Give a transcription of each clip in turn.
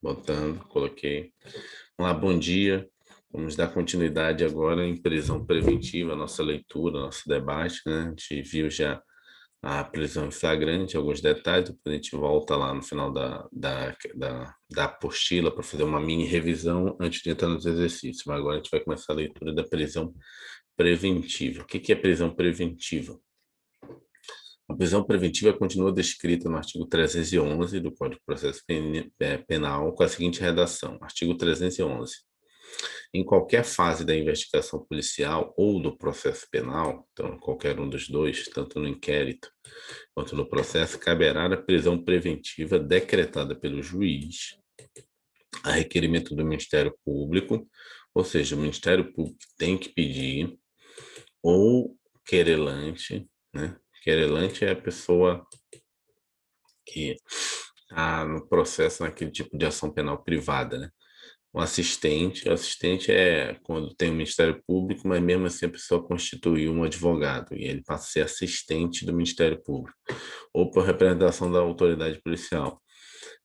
Botando, coloquei. Olá, bom dia. Vamos dar continuidade agora em prisão preventiva, nossa leitura, nosso debate, né? A gente viu já a prisão em flagrante, alguns detalhes, depois a gente volta lá no final da apostila para fazer uma mini revisão antes de entrar nos exercícios. Mas agora a gente vai começar a leitura da prisão preventiva. O que é prisão preventiva? A prisão preventiva continua descrita no artigo 311 do Código de Processo Penal com a seguinte redação: artigo 311. Em qualquer fase da investigação policial ou do processo penal, então qualquer um dos dois, tanto no inquérito quanto no processo, caberá a prisão preventiva decretada pelo juiz a requerimento do Ministério Público, ou seja, o Ministério Público tem que pedir, ou querelante, né? Querelante é a pessoa que está no processo naquele tipo de ação penal privada, né? O assistente é quando tem o Ministério Público, mas mesmo assim a pessoa constituiu um advogado e ele passa a ser assistente do Ministério Público, ou por representação da autoridade policial.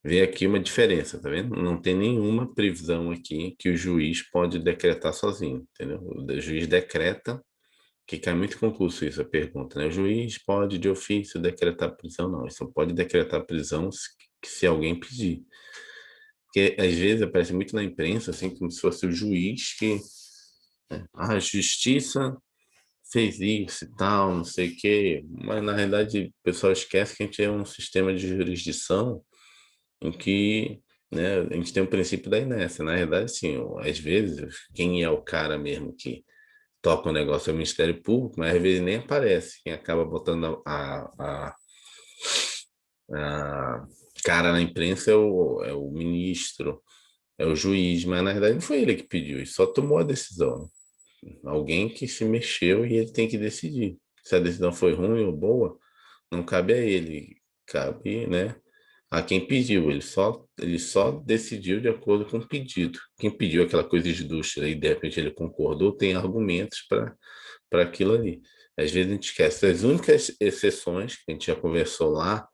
Vê aqui uma diferença, tá vendo? Não tem nenhuma previsão aqui que o juiz pode decretar sozinho, entendeu? O juiz decreta, que cai muito em concurso isso, a pergunta, né? O juiz pode de ofício decretar prisão? Não, ele só pode decretar prisão se alguém pedir. Porque às vezes aparece muito na imprensa, assim, como se fosse o juiz que a justiça fez isso e tal, não sei o quê. Mas na realidade o pessoal esquece que a gente é um sistema de jurisdição em que, né, a gente tem o princípio da inércia. Na realidade, sim, às vezes quem é o cara mesmo que toca o negócio é o Ministério Público, mas às vezes nem aparece. Quem acaba botando a cara na imprensa é o ministro, é o juiz, mas na verdade não foi ele que pediu, ele só tomou a decisão. Alguém que se mexeu e ele tem que decidir. Se a decisão foi ruim ou boa, não cabe a ele, cabe, né, a quem pediu. Ele só decidiu de acordo com o pedido. Quem pediu aquela coisa esdrúxula e de repente ele concordou, tem argumentos para aquilo ali. Às vezes a gente esquece. As únicas exceções que a gente já conversou lá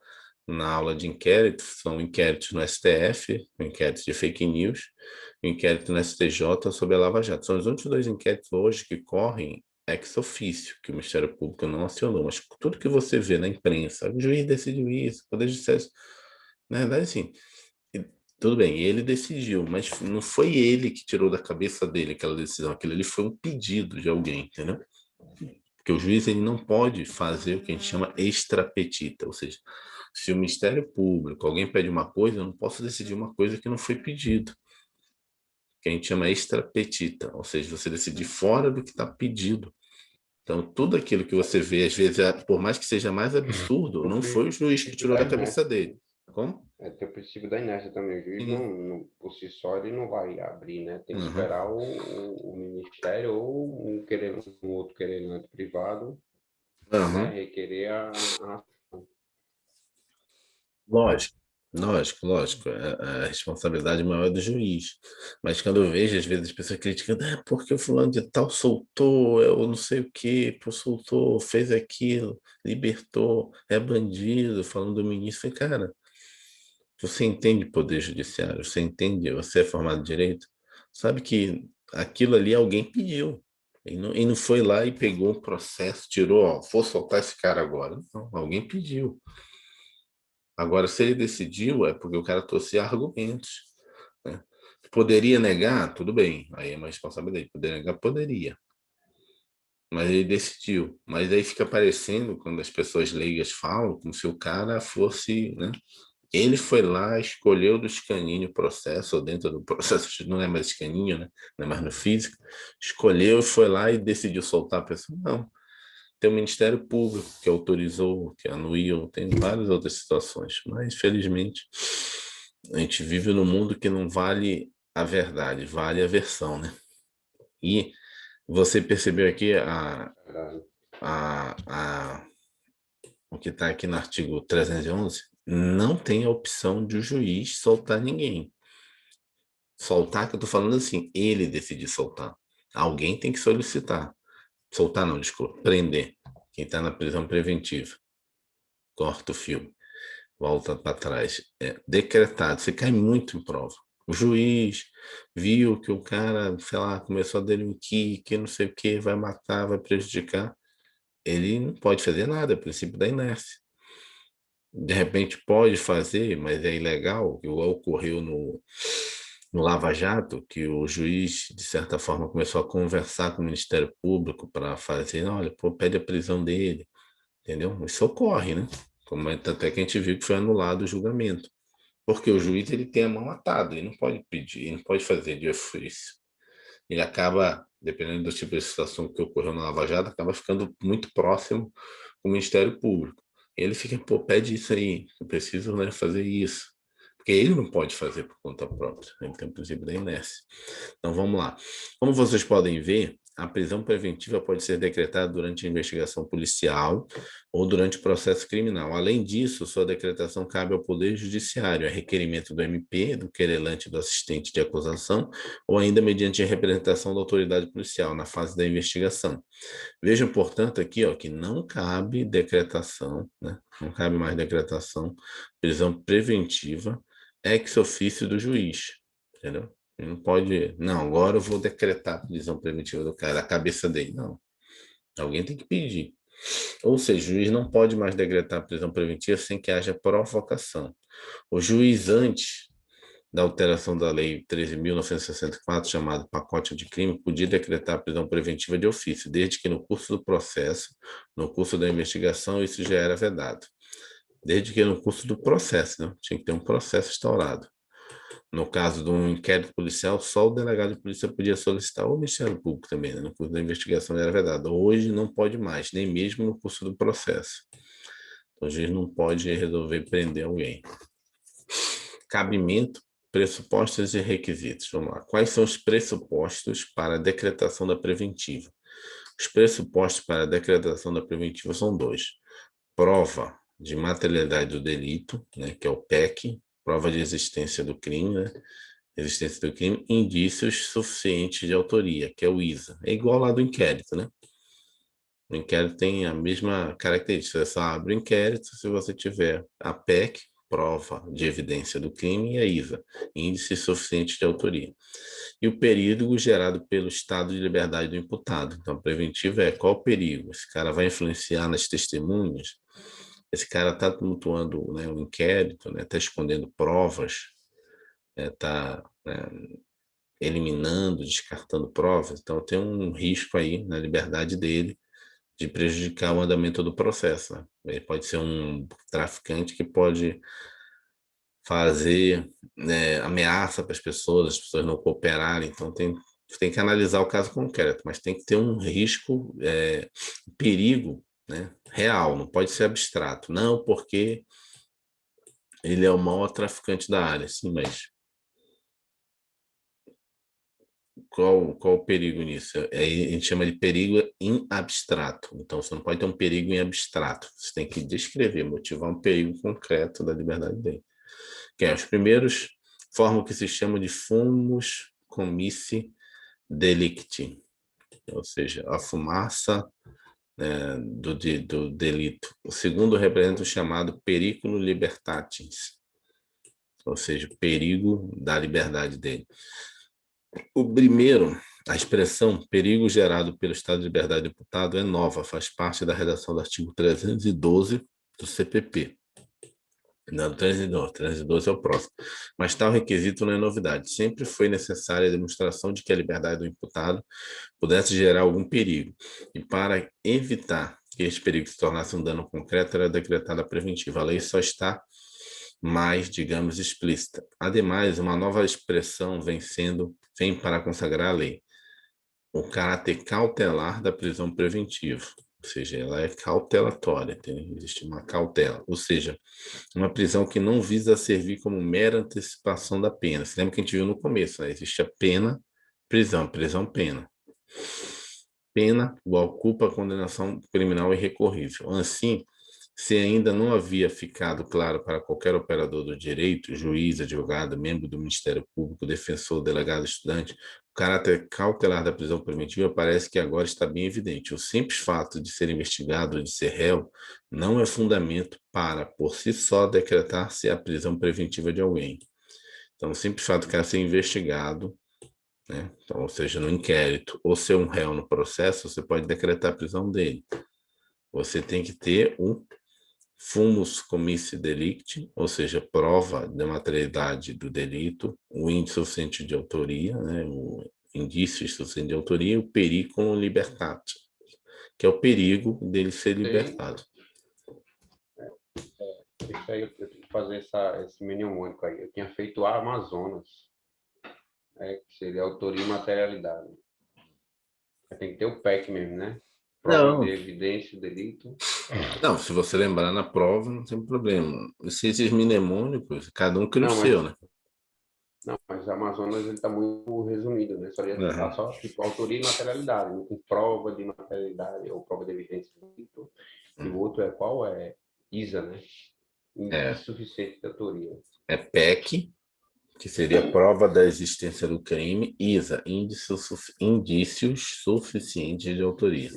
na aula de inquérito são inquéritos no STF, inquéritos de fake news, inquérito no STJ sobre a Lava Jato. São os únicos dois inquéritos hoje que correm ex officio, que o Ministério Público não acionou. Mas tudo que você vê na imprensa, o juiz decidiu isso, o Poder Judiciário, na verdade, assim, tudo bem, ele decidiu, mas não foi ele que tirou da cabeça dele aquela decisão, aquilo ali foi um pedido de alguém, entendeu? Porque o juiz ele não pode fazer o que a gente chama extra petita, ou seja, se o Ministério Público, alguém pede uma coisa, eu não posso decidir uma coisa que não foi pedido, que a gente chama extra petita, ou seja, você decidir fora do que está pedido. Então, tudo aquilo que você vê, às vezes, por mais que seja mais absurdo, O não foi o juiz que princípio tirou da da cabeça inércia. dele. Como? Tem o princípio da inércia também. O juiz, Sim. por si só, ele não vai abrir, né? Tem que Uhum. esperar o ministério ou um outro querelante privado, né? Uhum. Requerer a Lógico, lógico, lógico. A responsabilidade maior é do juiz. Mas quando eu vejo, às vezes, as pessoas criticando, porque o fulano de tal soltou, eu não sei o quê, pô, soltou, fez aquilo, libertou, é bandido, falando do ministro. Eu falei, cara, você entende poder judiciário, você entende, você é formado em direito, sabe que aquilo ali alguém pediu. E não foi lá e pegou o processo, tirou, ó, vou soltar esse cara agora. Não, alguém pediu. Agora, se ele decidiu, é porque o cara trouxe argumentos, né? Poderia negar? Tudo bem, aí é uma responsabilidade. Poderia negar? Poderia. Mas ele decidiu. Mas aí fica parecendo, quando as pessoas leigas falam, como se o cara fosse, né? Ele foi lá, escolheu do escaninho o processo, ou dentro do processo, não é mais escaninho, né? Não é mais no físico. Escolheu, foi lá e decidiu soltar a pessoa. Não. Tem o Ministério Público que autorizou, que anuiu, tem várias outras situações. Mas, felizmente, a gente vive num mundo que não vale a verdade, vale a versão, né? E você percebeu aqui a, a, o que está aqui no artigo 311? Não tem a opção de o juiz soltar ninguém. Soltar, que eu estou falando assim, ele decidir soltar. Alguém tem que solicitar. Soltar não, desculpa, prender. Quem está na prisão preventiva. Corta o filme, volta para trás. É decretado, você cai muito em prova. O juiz viu que o cara, sei lá, começou a delinquir, que não sei o que, vai matar, vai prejudicar. Ele não pode fazer nada, é o princípio da inércia. De repente pode fazer, mas é ilegal, igual ocorreu no Lava Jato, que o juiz, de certa forma, começou a conversar com o Ministério Público para fazer, olha, pô, pede a prisão dele, entendeu? Isso ocorre, né? Como é, tanto é que a gente viu que foi anulado o julgamento. Porque o juiz ele tem a mão atada, ele não pode pedir, ele não pode fazer de ofício. Ele acaba, dependendo do tipo de situação que ocorreu na Lava Jato, acaba ficando muito próximo do Ministério Público. Ele fica, pô, pede isso aí, eu preciso, né, fazer isso. Porque ele não pode fazer por conta própria, ele tem o princípio da inércia. Então vamos lá. Como vocês podem ver, a prisão preventiva pode ser decretada durante a investigação policial ou durante o processo criminal. Além disso, sua decretação cabe ao Poder Judiciário, a requerimento do MP, do querelante, do assistente de acusação, ou ainda mediante a representação da autoridade policial na fase da investigação. Vejam, portanto, aqui ó, que não cabe decretação, né? Não cabe mais decretação, prisão preventiva, ex ofício do juiz, entendeu? Ele não pode, não, agora eu vou decretar a prisão preventiva do cara, a cabeça dele, não. Alguém tem que pedir. Ou seja, o juiz não pode mais decretar a prisão preventiva sem que haja provocação. O juiz, antes da alteração da Lei 13.964, chamado pacote de crime, podia decretar a prisão preventiva de ofício, desde que no curso do processo, no curso da investigação, isso já era vedado. Desde que no curso do processo, né? Tinha que ter um processo instaurado. No caso de um inquérito policial, só o delegado de polícia podia solicitar, ou o Ministério Público também, né? No curso da investigação era vedado. Hoje não pode mais, nem mesmo no curso do processo. Então, o juiz não pode resolver prender alguém. Cabimento, pressupostos e requisitos. Vamos lá. Quais são os pressupostos para a decretação da preventiva? Os pressupostos para a decretação da preventiva são dois. Prova de materialidade do delito, né, que é o PEC, prova de existência do crime, né, existência do crime, indícios suficientes de autoria, que é o ISA. É igual lá do inquérito, né? O inquérito tem a mesma característica. Você só abre o inquérito se você tiver a PEC, prova de evidência do crime, e a ISA, índice suficiente de autoria. E o perigo gerado pelo estado de liberdade do imputado. Então, a preventiva é qual o perigo? Esse cara vai influenciar nas testemunhas? Esse cara está tumultuando, né, o inquérito, né, está escondendo provas, está, né, eliminando, descartando provas. Então, tem um risco aí na liberdade dele de prejudicar o andamento do processo, né? Ele pode ser um traficante que pode fazer, né, ameaça para as pessoas não cooperarem. Então, tem que analisar o caso concreto, mas tem que ter um risco, perigo, né, real, não pode ser abstrato. Não, porque ele é o maior traficante da área, sim, mas qual o perigo nisso? A gente chama de perigo em abstrato. Então, você não pode ter um perigo em abstrato. Você tem que descrever, motivar um perigo concreto da liberdade dele. Que é, os primeiros formam o que se chama de fumus comissi delicti, ou seja, a fumaça, né, do delito. O segundo representa o chamado periculum libertatis, ou seja, o perigo da liberdade dele. O primeiro, a expressão perigo gerado pelo estado de liberdade do imputado é nova, faz parte da redação do artigo 312 do CPP. Não, 312, 312 é o próximo. Mas tal requisito não é novidade. Sempre foi necessária a demonstração de que a liberdade do imputado pudesse gerar algum perigo. E para evitar que esse perigo se tornasse um dano concreto, era decretada a preventiva. A lei só está mais, digamos, explícita. Ademais, uma nova expressão vem para consagrar a lei: o caráter cautelar da prisão preventiva. Ou seja, ela é cautelatória, existe uma cautela. Ou seja, uma prisão que não visa servir como mera antecipação da pena. Você lembra que a gente viu no começo, né? Existe a pena, prisão, prisão, pena. Pena igual culpa, condenação criminal irrecorrível. Assim, se ainda não havia ficado claro para qualquer operador do direito, juiz, advogado, membro do Ministério Público, defensor, delegado, estudante, o caráter cautelar da prisão preventiva parece que agora está bem evidente. O simples fato de ser investigado ou de ser réu não é fundamento para, por si só, decretar-se a prisão preventiva de alguém. Então, o simples fato do cara ser investigado, né? Então, ou seja, no inquérito, ou ser um réu no processo, você pode decretar a prisão dele. Você tem que ter o fumus comissi delicti, ou seja, prova da materialidade do delito, o índice suficiente de autoria, né? O indício suficiente de autoria e o periculum libertate, que é o perigo dele ser Tem, libertado. isso aí eu tenho que fazer esse mnemônico aí. Eu tinha feito o Amazonas, que seria autoria e materialidade. Tem que ter o PEC mesmo, né? Prova de Não, evidência, delito. não, se você lembrar na prova, não tem problema. Esses mnemônicos, cada um cria o Não, seu, né? mas Amazonas ele está muito resumido, né? Só ia Uhum. ficar só tipo autoria e materialidade, né? Com prova de materialidade ou prova de evidência, delito. E o outro é qual? É ISA, né? É, Indício suficiente de autoria. é PEC, que seria a prova da existência do crime, ISA, indícios suficientes de autoria.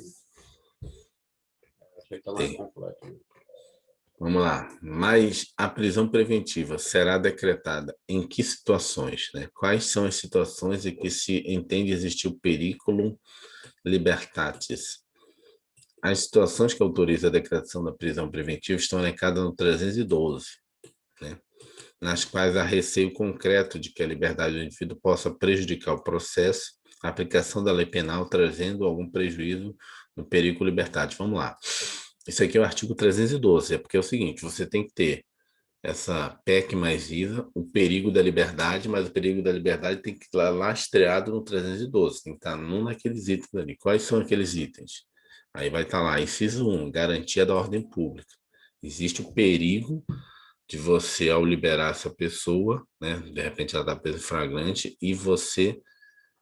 Achei que tá mais Tem. completo. Né? Vamos lá. Mas a prisão preventiva será decretada em que situações, né? Quais são as situações em que se entende existir o periculum libertatis? As situações que autorizam a decretação da prisão preventiva estão elencadas no 312, né? Nas quais há receio concreto de que a liberdade do indivíduo possa prejudicar o processo, a aplicação da lei penal trazendo algum prejuízo no perigo libertatis. Vamos lá. Isso aqui é o artigo 312, é porque é o seguinte, você tem que ter essa PEC mais ISA, o perigo da liberdade, mas o perigo da liberdade tem que estar lastreado no 312, tem que estar num daqueles itens ali. Quais são aqueles itens? Aí vai estar lá, inciso 1, garantia da ordem pública. Existe o perigo de você, ao liberar essa pessoa, né, de repente ela está presa em flagrante, e você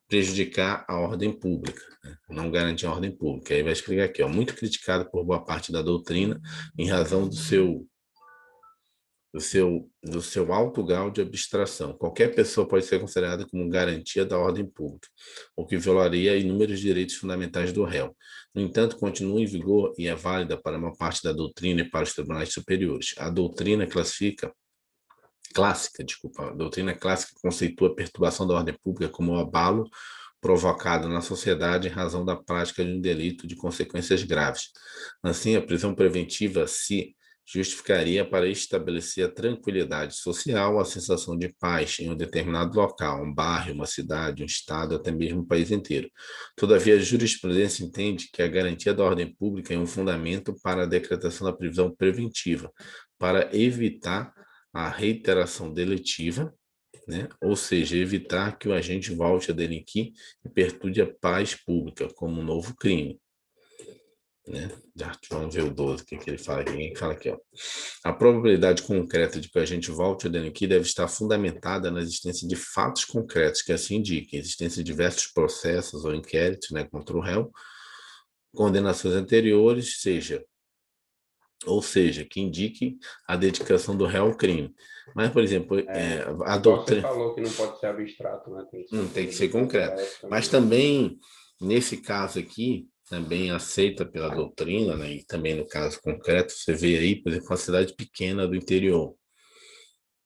prejudicar a ordem pública, né, não garantir a ordem pública. Aí vai explicar aqui, ó, muito criticado por boa parte da doutrina em razão do seu alto grau de abstração. Qualquer pessoa pode ser considerada como garantia da ordem pública, o que violaria inúmeros direitos fundamentais do réu. No entanto, continua em vigor e é válida para uma parte da doutrina e para os tribunais superiores. A doutrina a doutrina clássica conceitua a perturbação da ordem pública como um abalo provocado na sociedade em razão da prática de um delito de consequências graves. Assim, a prisão preventiva se justificaria para estabelecer a tranquilidade social, a sensação de paz em um determinado local, um bairro, uma cidade, um estado, até mesmo um país inteiro. Todavia, a jurisprudência entende que a garantia da ordem pública é um fundamento para a decretação da prisão preventiva, para evitar a reiteração deletiva, né? Ou seja, evitar que o agente volte a delinquir e perturbe a paz pública como um novo crime. Né? Já, vamos ver o 12, o que ele fala aqui. Ele fala aqui, ó. A probabilidade concreta de que o agente volte a delinquir deve estar fundamentada na existência de fatos concretos que assim indiquem, existência de diversos processos ou inquéritos, né, contra o réu, condenações anteriores, ou seja, que indique a dedicação do réu ao crime. Mas, por exemplo, a Igual você doutrina falou que não pode ser abstrato, né? Tem que não ser tem que coisa ser concreto. concreta Mas também. também, nesse caso aqui, também aceita pela doutrina, né, e também no caso concreto, você vê aí, por exemplo, uma cidade pequena do interior,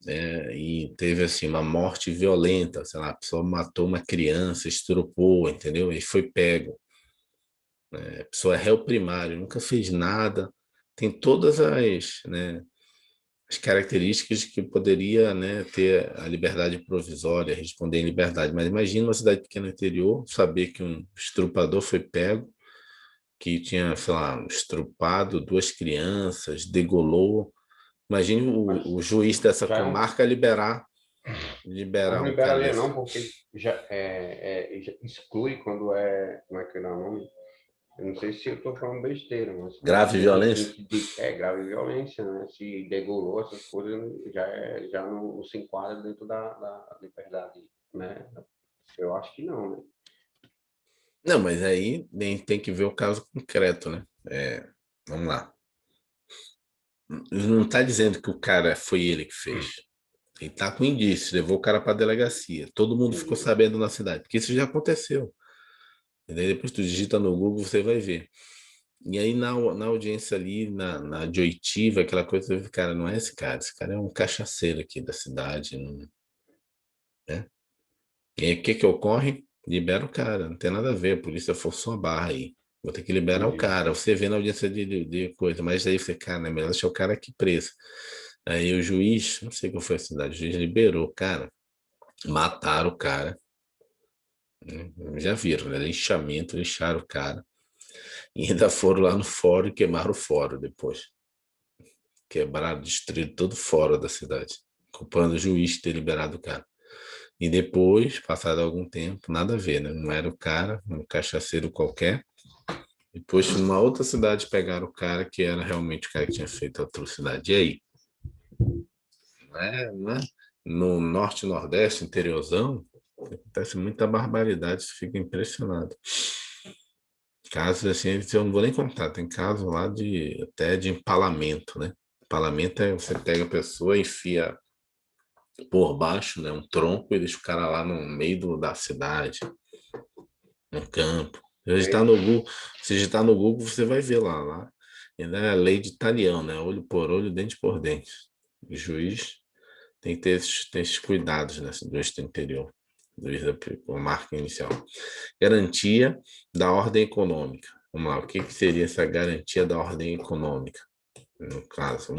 né, e teve assim uma morte violenta, sei lá, a pessoa matou uma criança, estrupou, entendeu? E foi pego. A pessoa é réu primário, nunca fez nada, tem todas né, as características que poderia, né, ter a liberdade provisória, responder em liberdade. Mas imagina uma cidade pequena no interior, saber que um estrupador foi pego, que tinha, sei lá, estrupado duas crianças, degolou. Imagine Mas o juiz dessa já é um. comarca Mas liberar não um cara liberaria desse. não, porque já exclui quando é. Como é que é o nome? Eu não sei se eu estou falando besteira, mas Grave violência? é grave violência, né? Se degolou essas coisas, já não se enquadra dentro da liberdade, né? Eu acho que não, né? Não, mas aí tem que ver o caso concreto, né? Vamos lá. Não está dizendo que o cara foi ele que fez. Ele está com indício, levou o cara para a delegacia. Todo mundo ficou Entendi. sabendo na cidade, porque isso já aconteceu. E daí depois tu digita no Google, você vai ver. E aí na audiência ali, na de oitiva, aquela coisa, você vê, cara, não é esse cara é um cachaceiro aqui da cidade. Não, né? E aí, o que que ocorre? Libera o cara, não tem nada a ver, a polícia forçou a barra aí. Vou ter que liberar o Entendi. cara. Você vê na audiência de coisa, mas aí você, cara, é melhor deixar o cara aqui preso. Aí o juiz, não sei qual foi a cidade, o juiz liberou, cara, mataram o cara, né? Já viram, né? Linchamento, lixaram o cara. E ainda foram lá no fórum e queimaram o fórum depois. Quebraram, destruíram todo o fórum da cidade, culpando o juiz de ter liberado o cara. E depois, passado algum tempo, nada a ver, né? Não era o cara, um cachaceiro qualquer. Depois, numa outra cidade, pegaram o cara que era realmente o cara que tinha feito a atrocidade. E aí? Não é? No norte, nordeste, interiorzão, acontece muita barbaridade, você fica impressionado. Casos assim, eu não vou nem contar, tem casos lá de até de empalamento, né? Empalamento é você pega a pessoa, enfia por baixo, né, um tronco e deixa o cara lá no meio da cidade, no campo. Se digitar no Eita, Google, se digitar no Google, você vai ver lá. Ainda é a lei de talião, né? Olho por olho, dente por dente. O juiz tem que ter esses cuidados nessa justiça do interior, juiz da marca inicial. Garantia da ordem econômica. Vamos lá, o que que seria essa garantia da ordem econômica? No caso,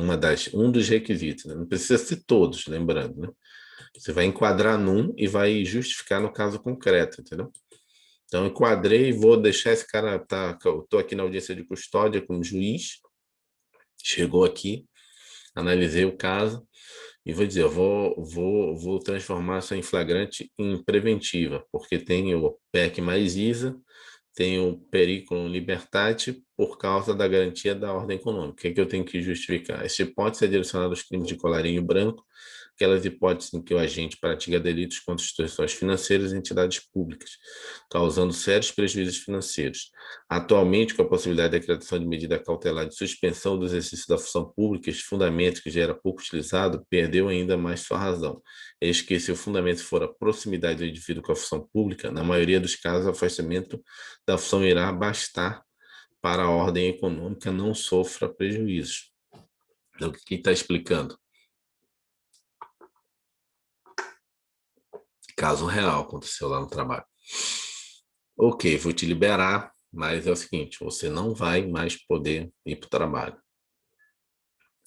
um dos requisitos, né? Não precisa ser todos, lembrando, né? Você vai enquadrar num e vai justificar no caso concreto, entendeu? Então, enquadrei, vou deixar esse cara, tá, eu estou aqui na audiência de custódia como juiz, chegou aqui, analisei o caso e vou dizer, eu vou transformar essa em flagrante em preventiva, porque tem o PEC mais ISA, tem o periculum libertate por causa da garantia da ordem econômica. O que é que eu tenho que justificar? Essa hipótese é direcionada aos crimes de colarinho branco, aquelas hipóteses em que o agente pratica delitos contra instituições financeiras e entidades públicas, causando sérios prejuízos financeiros. Atualmente, com a possibilidade de decretação de medida cautelar de suspensão do exercício da função pública, este fundamento, que já era pouco utilizado, perdeu ainda mais sua razão. Eis que, se o fundamento for a proximidade do indivíduo com a função pública, na maioria dos casos, o afastamento da função irá bastar para a ordem econômica não sofra prejuízos. Então, o que está explicando? Caso real aconteceu lá no trabalho. Ok, vou te liberar, mas é o seguinte, você não vai mais poder ir para o trabalho.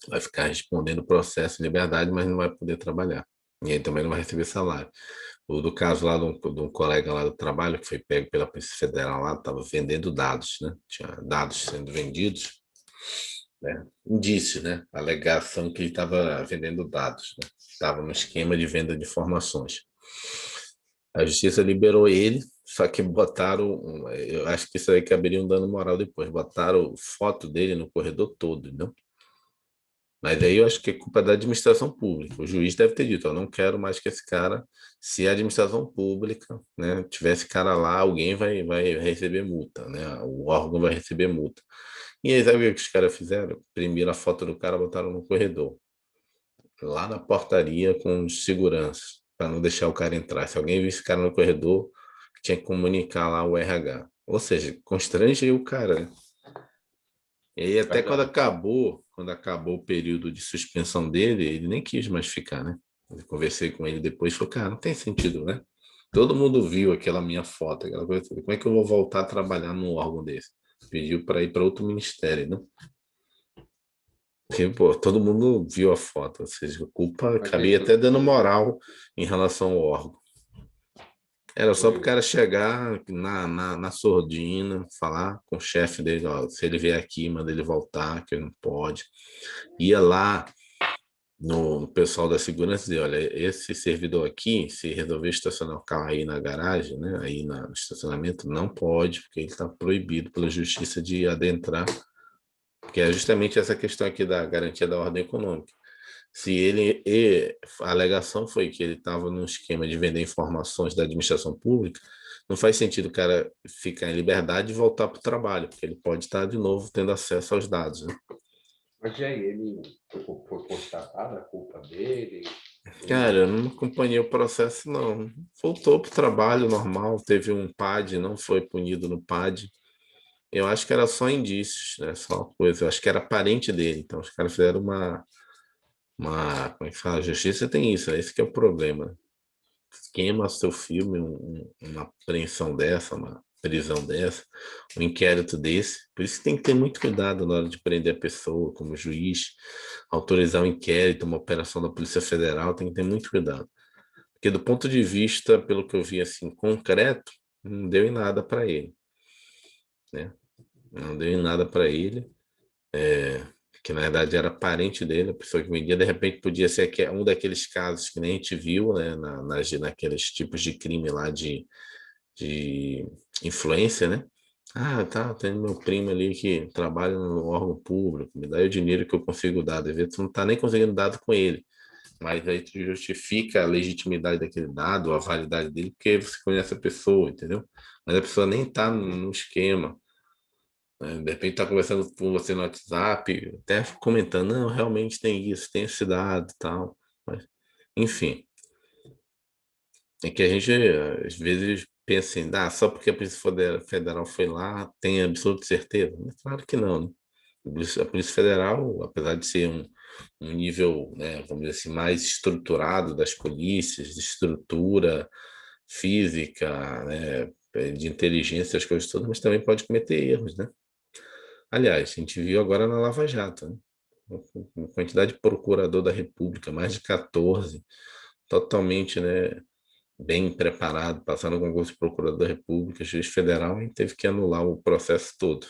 Vai ficar respondendo o processo em liberdade, mas não vai poder trabalhar. E aí também não vai receber salário. O do caso lá de um colega lá do trabalho, que foi pego pela Polícia Federal lá, estava vendendo dados, né? Tinha dados sendo vendidos, né? Indício, né? Alegação que ele estava vendendo dados, né? Estava no esquema de venda de informações. A justiça liberou ele, só que botaram, eu acho que isso aí caberia um dano moral depois, botaram foto dele no corredor todo, não? Mas aí eu acho que é culpa da administração pública. O juiz deve ter dito, eu não quero mais que esse cara, se a administração pública, né, tiver esse cara lá, alguém vai receber multa, né? O órgão vai receber multa. E aí, sabe o que os caras fizeram? Imprimiram a foto do cara, botaram no corredor, lá na portaria com os seguranças, para não deixar o cara entrar. Se alguém visse esse cara no corredor, tinha que comunicar lá o RH. Ou seja, constrange o cara, né? E aí, até verdade. quando acabou o período de suspensão dele, ele nem quis mais ficar, né? Eu conversei com ele depois e falei, cara, não tem sentido, né? Todo mundo viu aquela minha foto, aquela coisa toda. Como é que eu vou voltar a trabalhar num órgão desse? Pediu para ir para outro ministério, né? Porque, pô, todo mundo viu a foto, ou seja, a culpa Mas cabia até dando moral em relação ao órgão. Era só para o foi, cara chegar na sordina, falar com o chefe dele, ó, se ele vier aqui, manda ele voltar, que ele não pode. Ia lá no pessoal da segurança e dizer, olha, esse servidor aqui, se resolver estacionar o carro aí na garagem, né, aí no estacionamento, não pode, porque ele está proibido pela justiça de adentrar, que é justamente essa questão aqui da garantia da ordem econômica. Se ele, a alegação foi que ele estava num esquema de vender informações da administração pública, não faz sentido o cara ficar em liberdade e voltar para o trabalho, porque ele pode estar de novo tendo acesso aos dados, né? mas e aí, ele foi constatada a culpa dele? Cara, Ele, eu não acompanhei o processo, não. Voltou para o trabalho normal, teve um PAD, não foi punido no PAD. Eu acho que era só indícios, né? Só coisa. Eu acho que era parente dele. Então, os caras fizeram como é que fala? A justiça tem isso, né? Esse que é o problema. queima seu filme, uma apreensão dessa, uma prisão dessa, um inquérito desse. Por isso que tem que ter muito cuidado na hora de prender a pessoa, como juiz, autorizar um inquérito, uma operação da Polícia Federal, tem que ter muito cuidado. Porque do ponto de vista, pelo que eu vi assim, concreto, não deu em nada para ele, né? Não deu em nada para ele, que na verdade era parente dele, a pessoa que vendia, de repente podia ser um daqueles casos que nem a gente viu, né, naqueles tipos de crime lá de influência, né? Ah, tá, tem meu primo ali que trabalha no órgão público, me dá o dinheiro que eu consigo dar. Às vezes tu não tá nem conseguindo dado com ele, mas aí tu justifica a legitimidade daquele dado, a validade dele, porque você conhece a pessoa, entendeu? Mas a pessoa nem tá no esquema, né? De repente tá conversando com você no WhatsApp, até comentando, não, realmente tem isso, tem esse dado e tal. Mas, enfim, é que a gente às vezes pensa em, só porque a Polícia Federal foi lá, tem absoluta certeza? Mas claro que não, né? A Polícia Federal, apesar de ser um nível, né, vamos dizer assim, mais estruturado das polícias, de estrutura física, né, de inteligência, as coisas todas, mas também pode cometer erros, né? Aliás, a gente viu agora na Lava Jato, né? Uma quantidade de procurador da República, mais de 14, totalmente, né, bem preparado, passaram no concurso de procurador da República, juiz federal, e teve que anular o processo todo.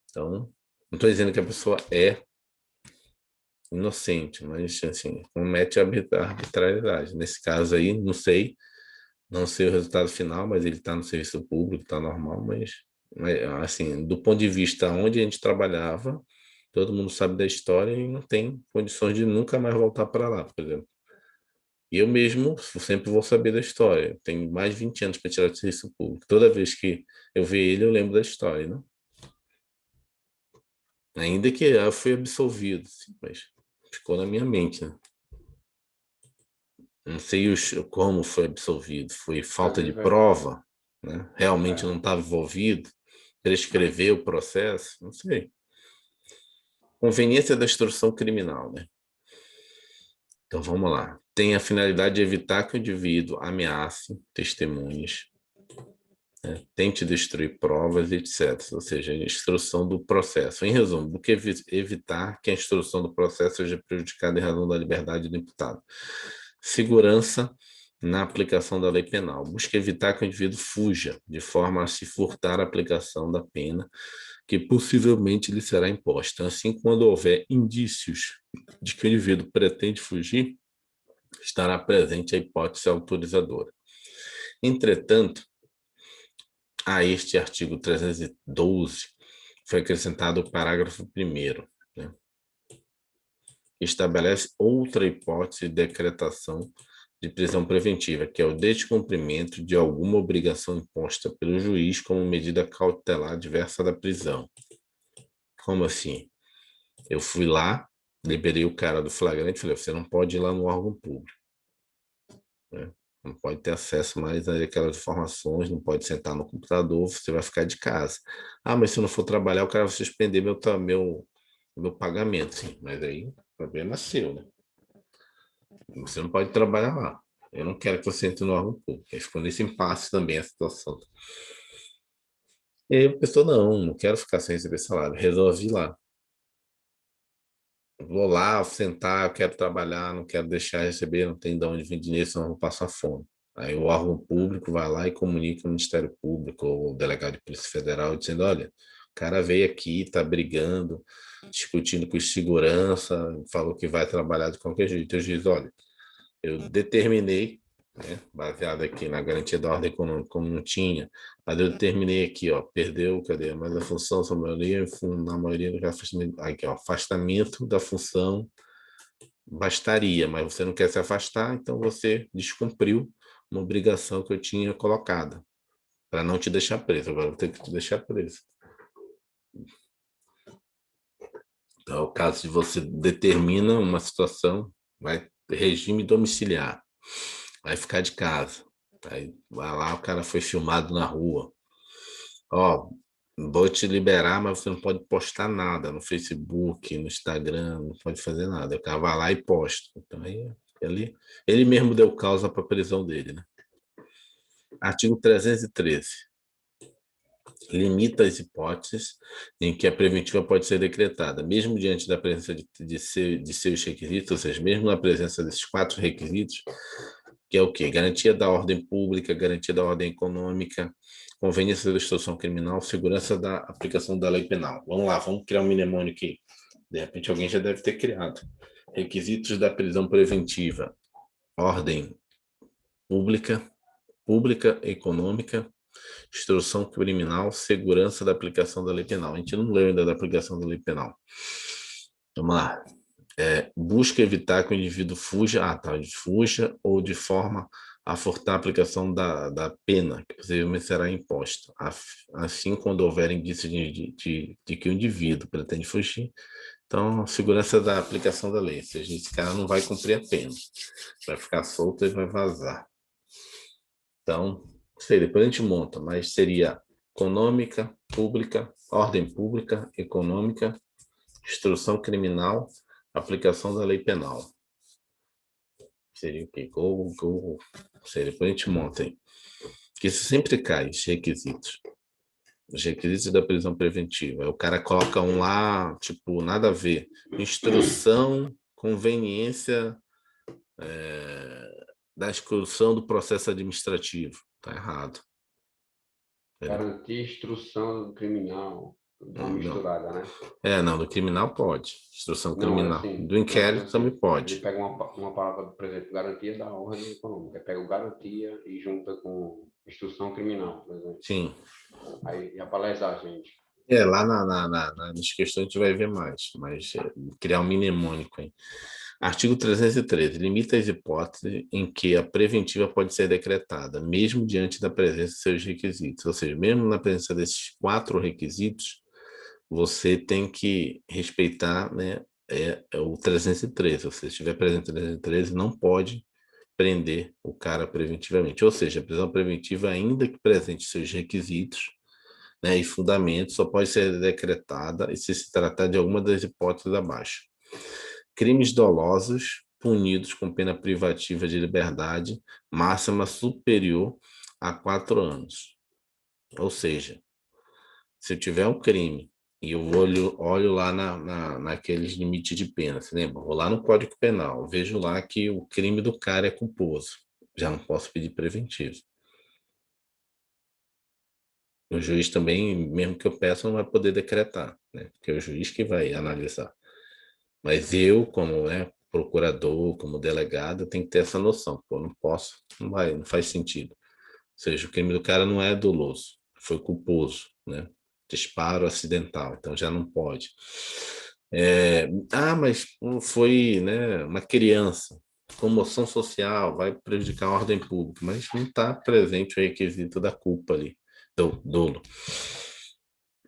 Então, não estou dizendo que a pessoa é inocente, mas assim, comete arbitrariedade. Nesse caso aí, não sei o resultado final, mas ele está no serviço público, está normal, mas assim, do ponto de vista onde a gente trabalhava, todo mundo sabe da história e não tem condições de nunca mais voltar para lá, por exemplo. E eu mesmo sempre vou saber da história. Tenho mais de 20 anos para tirar do serviço público. Toda vez que eu ver ele, eu lembro da história, né? Ainda que eu fui absolvido, sim, mas ficou na minha mente, né? Não sei como foi absolvido. Foi falta Fazer de verdade. prova, né? Realmente É, não estava envolvido, prescrever o processo, não sei. Conveniência da instrução criminal, né? Então vamos lá. Tem a finalidade de evitar que o indivíduo ameace testemunhas, né? Tente destruir provas, etc. Ou seja, a instrução do processo. Em resumo, do que evitar que a instrução do processo seja prejudicada em razão da liberdade do imputado. Segurança na aplicação da lei penal. Busca evitar que o indivíduo fuja, de forma a se furtar a aplicação da pena que possivelmente lhe será imposta. Assim, quando houver indícios de que o indivíduo pretende fugir, estará presente a hipótese autorizadora. Entretanto, a este artigo 312 foi acrescentado o parágrafo 1º, né, que estabelece outra hipótese de decretação de prisão preventiva, que é o descumprimento de alguma obrigação imposta pelo juiz como medida cautelar diversa da prisão. Como assim? Eu fui lá, liberei o cara do flagrante, falei, você não pode ir lá no órgão público, né? Não pode ter acesso mais àquelas informações, não pode sentar no computador, você vai ficar de casa. Ah, mas se eu não for trabalhar, o cara vai suspender meu pagamento. Sim, mas aí o problema é seu, né? Você não pode trabalhar lá. Eu não quero que você entre no órgão público. Aí ficou nesse impasse também a situação. E aí a pessoa, não quero ficar sem receber salário. Resolvi ir lá. Vou lá, sentar, eu quero trabalhar, não quero deixar de receber, não tem de onde vir dinheiro, senão eu vou passar fome. Aí o órgão público vai lá e comunica ao Ministério Público ou o delegado de Polícia Federal dizendo, olha, o cara veio aqui, está brigando, discutindo com segurança, falou que vai trabalhar de qualquer jeito. Eu diz, olha, eu determinei, né, baseado aqui na garantia da ordem econômica, como não tinha, mas eu determinei aqui, ó, perdeu, cadê? Mas a função, sua maioria, na maioria do afastamento, aqui, ó, afastamento da função bastaria, mas você não quer se afastar, então você descumpriu uma obrigação que eu tinha colocada, para não te deixar preso. Agora eu vou ter que te deixar preso. Então, é o caso de você determina uma situação, vai regime domiciliar, vai ficar de casa. Aí vai lá, o cara foi filmado na rua. Ó, vou te liberar, mas você não pode postar nada no Facebook, no Instagram, não pode fazer nada. O cara vai lá e posta. Então aí Ele mesmo deu causa para a prisão dele, né? Artigo 313. Limita as hipóteses em que a preventiva pode ser decretada, mesmo diante da presença de seus requisitos, ou seja, mesmo na presença desses 4 requisitos, que é o quê? Garantia da ordem pública, garantia da ordem econômica, conveniência da instrução criminal, segurança da aplicação da lei penal. Vamos lá, vamos criar um mnemônio aqui. De repente alguém já deve ter criado. Requisitos da prisão preventiva: ordem pública, econômica, instrução criminal, segurança da aplicação da lei penal. A gente não leu ainda da aplicação da lei penal. Vamos lá. Busca evitar que o indivíduo fuja, fuja ou de forma a furtar a aplicação da pena, que possivelmente será imposta. Assim, quando houver indício de que o indivíduo pretende fugir, então, segurança da aplicação da lei, ou seja, esse cara não vai cumprir a pena, vai ficar solto e vai vazar. Então, sei, depois a gente monta, mas seria econômica, pública, ordem pública, econômica, instrução criminal, aplicação da lei penal. Seria o quê? Sei, depois a gente monta aí. Porque isso sempre cai, os requisitos. Os requisitos da prisão preventiva. O cara coloca um lá, tipo, nada a ver. Instrução, conveniência da exclusão do processo administrativo. Tá errado. Garantir instrução criminal. Dá uma misturada, né? Não, do criminal pode. Instrução criminal. Assim, Do inquérito assim, também pode. Ele pega uma palavra, por exemplo, garantia da ordem econômica. Pega o garantia e junta com instrução criminal, por exemplo. Sim. Aí já para lesar a gente. Lá nas questões a gente vai ver mais, mas criar um mnemônico aí. Artigo 313. Limita as hipóteses em que a preventiva pode ser decretada, mesmo diante da presença de seus requisitos. Ou seja, mesmo na presença desses 4 requisitos, você tem que respeitar, né, o 313. Se estiver presente o 313, não pode prender o cara preventivamente. Ou seja, a prisão preventiva, ainda que presente seus requisitos, né, e fundamentos, só pode ser decretada e se tratar de alguma das hipóteses abaixo. Crimes dolosos punidos com pena privativa de liberdade máxima superior a 4 anos. Ou seja, se eu tiver um crime e eu olho lá naqueles limites de pena, você lembra? Vou lá no Código Penal, vejo lá que o crime do cara é culposo. Já não posso pedir preventivo. O juiz também, mesmo que eu peça, não vai poder decretar, né? Porque é o juiz que vai analisar. Mas eu, como procurador, como delegado, tenho que ter essa noção. Pô, não posso, não faz sentido. Ou seja, o crime do cara não é doloso, foi culposo, né? Disparo acidental, então já não pode. Mas foi, né, uma criança, comoção social, vai prejudicar a ordem pública, mas não está presente o requisito da culpa ali, do dolo.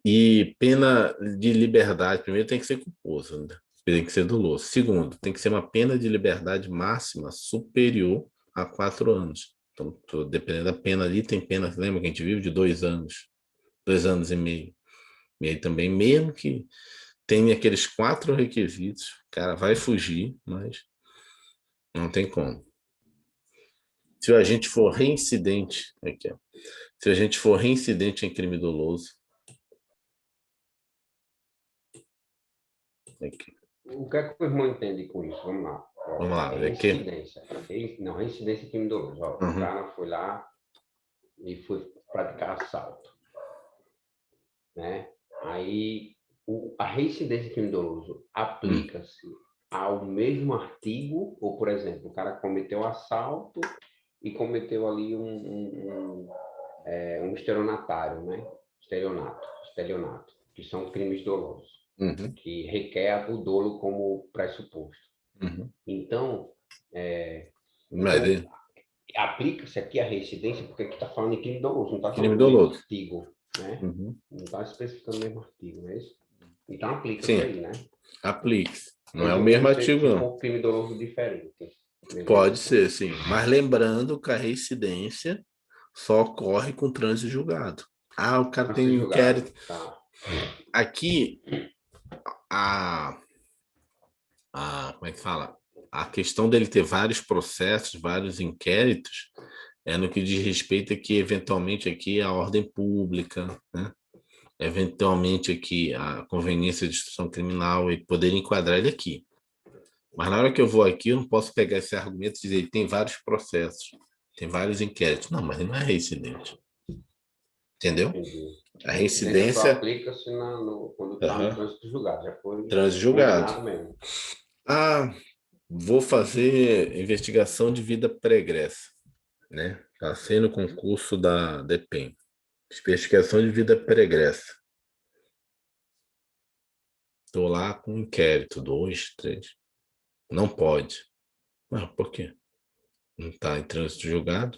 E pena de liberdade, primeiro tem que ser culposo, né? Tem que ser doloso. Segundo, tem que ser uma pena de liberdade máxima superior a 4 anos. Então, dependendo da pena ali, tem pena, lembra que a gente vive de 2 anos, 2 anos e meio. E aí também, mesmo que tenha aqueles 4 requisitos, o cara vai fugir, mas não tem como. Se a gente for reincidente, aqui, ó, se a gente for reincidente em crime doloso, aqui. O que é que o irmão entende com isso? Vamos lá. Vamos lá, reincidência. Não, reincidência em crime doloso. Uhum. O cara foi lá e foi praticar assalto, né? Aí a reincidência em crime doloso aplica-se ao mesmo artigo, ou, por exemplo, o cara cometeu assalto e cometeu ali um estelionatário, né? Estelionato, que são crimes dolosos, que requer o dolo como pressuposto. Então, aplica-se aqui a reincidência, porque aqui está falando em crime doloso, não está falando do mesmo artigo, né? Não está especificando o mesmo artigo, não é isso? Então aplica-se aí, né? Aplique-se. Não é o mesmo artigo, não. Um crime doloso diferente. Pode ser, sim. Mas lembrando que a reincidência só ocorre com trânsito julgado. O cara tem um inquérito. Tá. Aqui, como é que fala? a questão dele ter vários processos, vários inquéritos, é no que diz respeito aqui, eventualmente, aqui a ordem pública, né? Eventualmente aqui a conveniência de instrução criminal e poder enquadrar ele aqui. Mas na hora que eu vou aqui, eu não posso pegar esse argumento e dizer que tem vários processos, tem vários inquéritos. Não, mas ele não é reincidente. Entendeu? Entendi. A Reincidência só reincidência... aplica-se quando está no trânsito julgado, já foi Transjulgado. condenado mesmo. Ah, vou fazer investigação de vida pregressa, né? Passei no concurso da DEPEN. Investigação de vida pregressa. Estou lá com inquérito, 2, 3. Não pode. Mas por quê? Não está em trânsito julgado,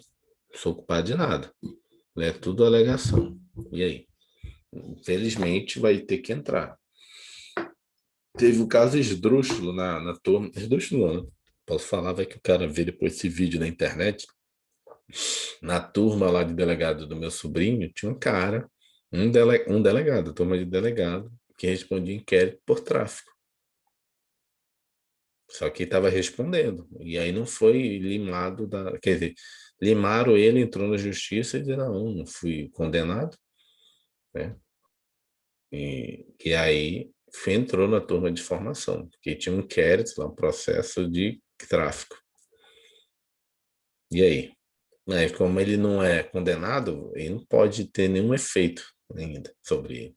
não sou culpado de nada. É tudo alegação. E aí? Infelizmente vai ter que entrar. Teve o caso esdrúxulo na turma. Esdrúxulo não, né? Posso falar, vai que o cara vê depois esse vídeo na internet. Na turma lá de delegado do meu sobrinho, tinha um cara, um delegado, turma de delegado, que respondia inquérito por tráfico. Só que estava respondendo. E aí não foi limado da. Quer dizer, limaram ele, entrou na justiça e disse, não fui condenado. Né? E aí entrou na turma de formação, porque tinha um inquérito lá, um processo de tráfico. E aí? Como ele não é condenado, ele não pode ter nenhum efeito ainda sobre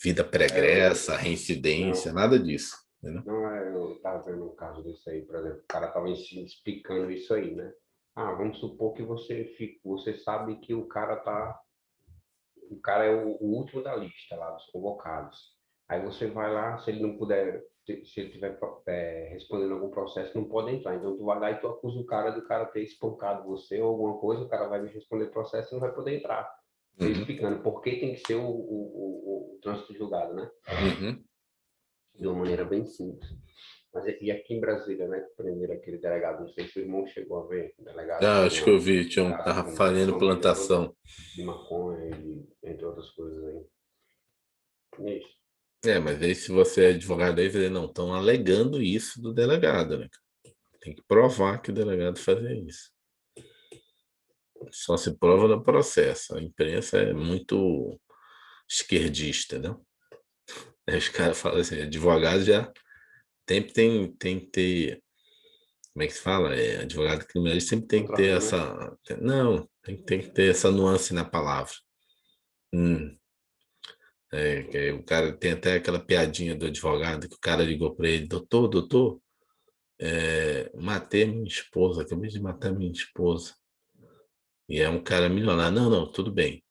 vida pregressa, reincidência, Não, nada disso. Entendeu? não eu estava vendo um caso desse aí, por exemplo, o cara estava explicando isso aí, né? Ah, vamos supor que você sabe que o cara é o último da lista lá dos convocados. Aí você vai lá, se ele não puder, se ele tiver respondendo algum processo, não pode entrar. Então tu vai lá e tu acusa o cara do cara ter espancado você ou alguma coisa, o cara vai me responder processo e não vai poder entrar. Você explicando por que tem que ser o trânsito julgado, né? De uma maneira bem simples. Mas e aqui em Brasília, né? Prenderam aquele delegado, não sei se o irmão chegou a ver, o delegado Ah, que acho que eu vi, tinha um cara tava com fazendo família toda plantação. de maconha e entre outras coisas aí. Isso. Mas aí se você é advogado aí, você não estão alegando isso do delegado, né? Tem que provar que o delegado fazia isso. Só se prova no processo. A imprensa é muito esquerdista, né? Aí os caras falam assim, advogado já tem que ter, como é que se fala? Advogado criminalista sempre tem que ter Contraponto, né? essa, não, tem que ter essa nuance na palavra. Que o cara tem até aquela piadinha do advogado que o cara ligou para ele, doutor, matei minha esposa, acabei de matar minha esposa. E é um cara milionário. Não, tudo bem.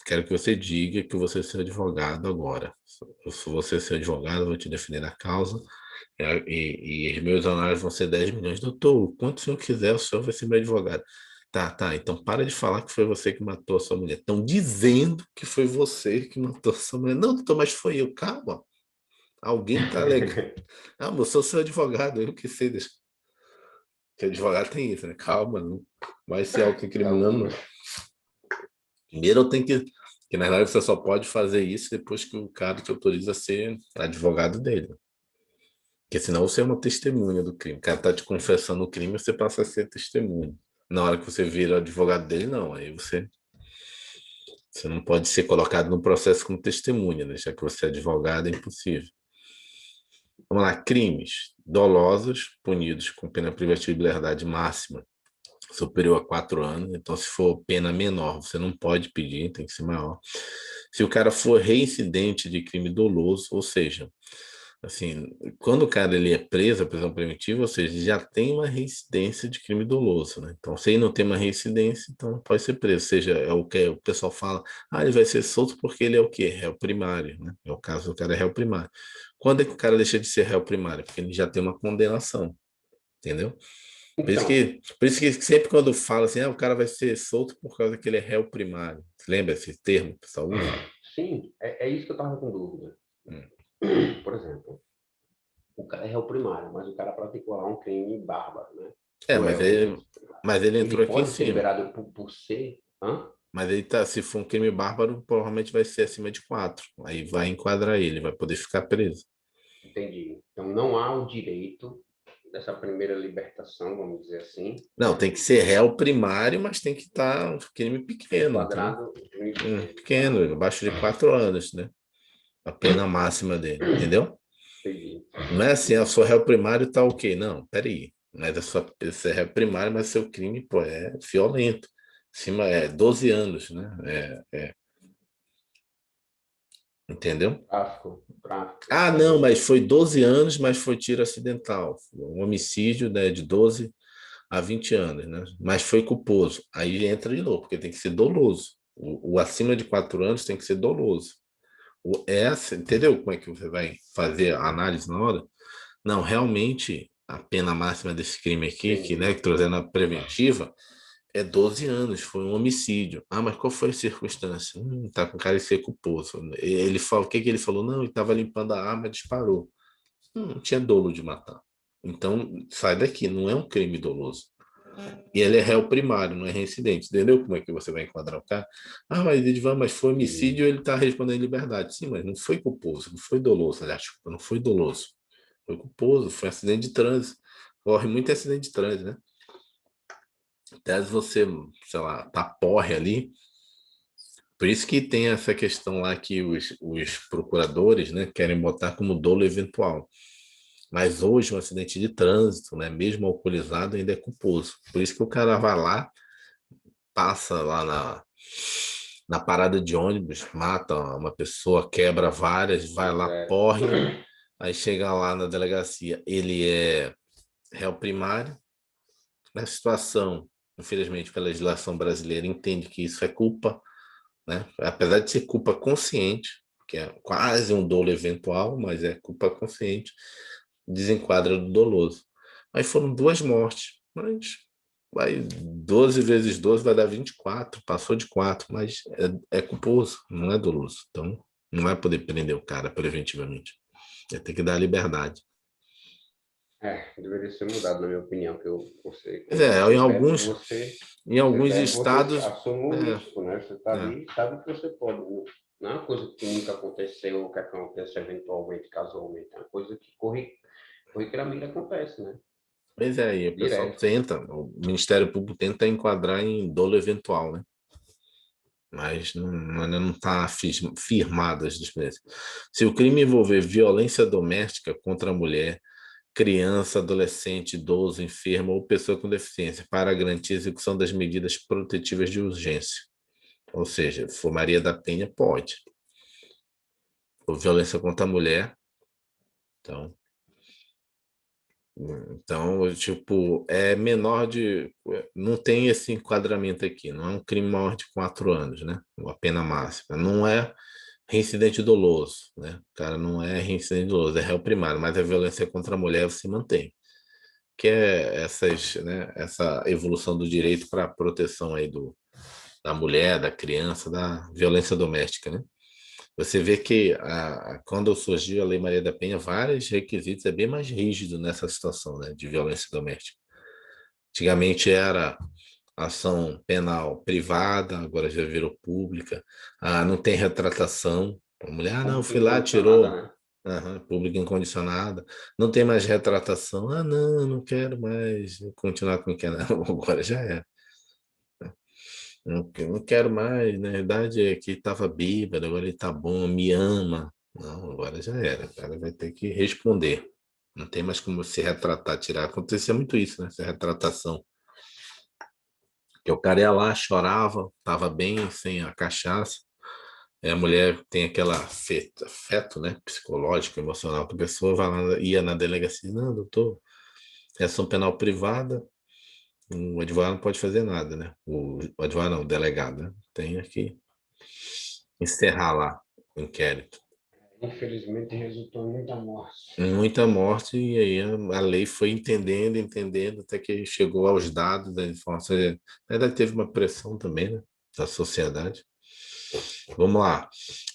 Quero que você diga que você é seu advogado agora. Se você é seu advogado, eu vou te defender na causa. E os meus honorários vão ser 10 milhões. Doutor, quanto o senhor quiser, o senhor vai ser meu advogado. Tá. Então para de falar que foi você que matou a sua mulher. Estão dizendo que foi você que matou a sua mulher. Não, doutor, mas foi eu. Calma. Alguém tá alegando. Ah, mas eu sou seu advogado, eu que sei. Que advogado tem isso, né? Calma, não vai ser autoincriminando. Calma. Primeiro eu tenho que na verdade você só pode fazer isso depois que o cara te autoriza a ser advogado dele. Porque senão você é uma testemunha do crime. O cara tá te confessando o crime, você passa a ser testemunha. Na hora que você vira advogado dele, não. Aí você não pode ser colocado no processo como testemunha, né? Já que você é advogado, é impossível. Vamos lá, crimes dolosos, punidos com pena privativa de liberdade máxima superior a 4 anos. Então, se for pena menor, você não pode pedir, tem que ser maior. Se o cara for reincidente de crime doloso, ou seja, assim, quando o cara ele é preso, a prisão preventiva, ou seja, já tem uma reincidência de crime doloso, né? Então, se ele não tem uma reincidência, então não pode ser preso. Ou seja, é o que o pessoal fala, ele vai ser solto porque ele é o quê? Réu primário, né? É o caso do cara é réu primário. Quando é que o cara deixa de ser réu primário? Porque ele já tem uma condenação, entendeu? Então, Por isso que sempre quando fala assim, o cara vai ser solto por causa que ele é réu primário. Você lembra esse termo que o pessoal usa? sim, é isso que eu tava com dúvida. Hum. Por exemplo, o cara é réu primário, mas o cara praticou lá um crime bárbaro, né? Mas Cruel, né? ele entrou Ele aqui em pode ser cima. liberado por ser. Hã? Mas ele tá, se for um crime bárbaro, provavelmente vai ser acima de 4. Aí vai enquadrar ele, vai poder ficar preso. Entendi. Então, não há o direito dessa primeira libertação, vamos dizer assim, Não, tem que ser réu primário, mas tem que estar um crime pequeno, entendeu? enquadrado em pequeno, tá? Pequeno, abaixo de 4 anos, né? A pena máxima dele, entendeu? Entendi. Não é assim, eu sou réu primário, tá ok. Não, peraí. Mas você é réu primário, mas seu crime, pô, é violento. Cima é 12 anos, né? Entendeu? Tráfico, Ah, não, entendi. mas foi 12 anos, mas foi tiro acidental. Um homicídio, né, de 12 a 20 anos, né? Mas foi culposo. Aí entra de novo, porque tem que ser doloso. O acima de 4 anos tem que ser doloso. Entendeu como é que você vai fazer a análise na hora? Não, realmente, a pena máxima desse crime aqui, que, né, Entendi. que trazendo a preventiva, é 12 anos, foi um homicídio. Ah, mas qual foi a circunstância? Tá com cara de ser culposo. Ele falou, o que que ele falou? Não, ele estava limpando a arma e disparou. Não tinha dolo de matar. Então, sai daqui, não é um crime doloso. E ele é réu primário, não é reincidente. Entendeu como é que você vai enquadrar o cara? Ah, mas Edvan, mas foi Entendi. homicídio, ele está respondendo em liberdade. Sim, mas não foi culposo, não foi doloso. Aliás, desculpa, não foi doloso. Foi culposo, foi acidente de trânsito. Corre muito acidente de trânsito, né? Até se você, sei lá, tá porre ali. Por isso que tem essa questão lá que os procuradores, né, querem botar como dolo eventual. Mas hoje um acidente de trânsito, né, mesmo alcoolizado, ainda é culposo. Por isso que o cara vai lá, passa lá na parada de ônibus, mata uma pessoa, quebra várias, vai Pois lá, é. porre, aí chega lá na delegacia, ele é réu primário. Na situação, infelizmente, pela legislação brasileira, entende que isso é culpa, né? Apesar de ser culpa consciente, que é quase um dolo eventual, mas é culpa consciente, desenquadra do doloso. Aí foram 2 mortes, mas vai 12 vezes 12 vai dar 24, passou de 4, mas é culposo, não é doloso. Então, não vai poder prender o cara preventivamente. Vai ter que dar liberdade. Deveria ser mudado, na minha opinião, que você, Mas quando você bebe, em você alguns bebe, você estados, assume o risco, né? Você está é. ali, sabe que você pode. Não é uma coisa que nunca aconteceu, ou que acontece eventualmente, casualmente. É uma coisa que corriqueiramente acontece, né? Pois é, e o pessoal Direto. tenta, o Ministério Público tenta enquadrar em dolo eventual, né? Mas ainda não está firmado as diferenças. Se o crime envolver violência doméstica contra a mulher, criança, adolescente, idoso, enfermo ou pessoa com deficiência, para garantir a execução das medidas protetivas de urgência. Ou seja, se for Maria da Penha, pode. Ou violência contra a mulher, então Então, tipo, é menor de. Não tem esse enquadramento aqui, não é um crime maior de 4 anos, né? A pena máxima. Não é reincidente doloso, né? O cara não é reincidente doloso, é réu primário, mas a violência contra a mulher se mantém. Que é né, essa evolução do direito para a proteção aí da mulher, da criança, da violência doméstica, né? Você vê que quando surgiu a Lei Maria da Penha, vários requisitos é bem mais rígido nessa situação, né, de violência doméstica. Antigamente era ação penal privada, agora já virou pública. Ah, não tem retratação. A mulher, não, Pública fui lá, incondicionada, tirou. né? Aham, pública incondicionada. Não tem mais retratação. Ah, não quero mais continuar com quem não. Agora já é. Não quero mais. Na verdade, é que estava bêbado, agora ele tá bom, me ama. Não, agora já era. O cara vai ter que responder. Não tem mais como se retratar, tirar. Acontecia muito isso, né? Essa retratação. Que o cara ia lá, chorava, estava bem sem a cachaça. A mulher tem aquela afeto, né? Psicológico, emocional que a pessoa vai lá, ia na delegacia, não, doutor, é ação penal privada, o advogado não pode fazer nada, né? O advogado não, o delegado, né? Tem que encerrar lá o inquérito. Infelizmente resultou em muita morte. Muita morte, e aí a lei foi entendendo, até que chegou aos dados, da informação. Na verdade, teve uma pressão também, né, da sociedade. Vamos lá.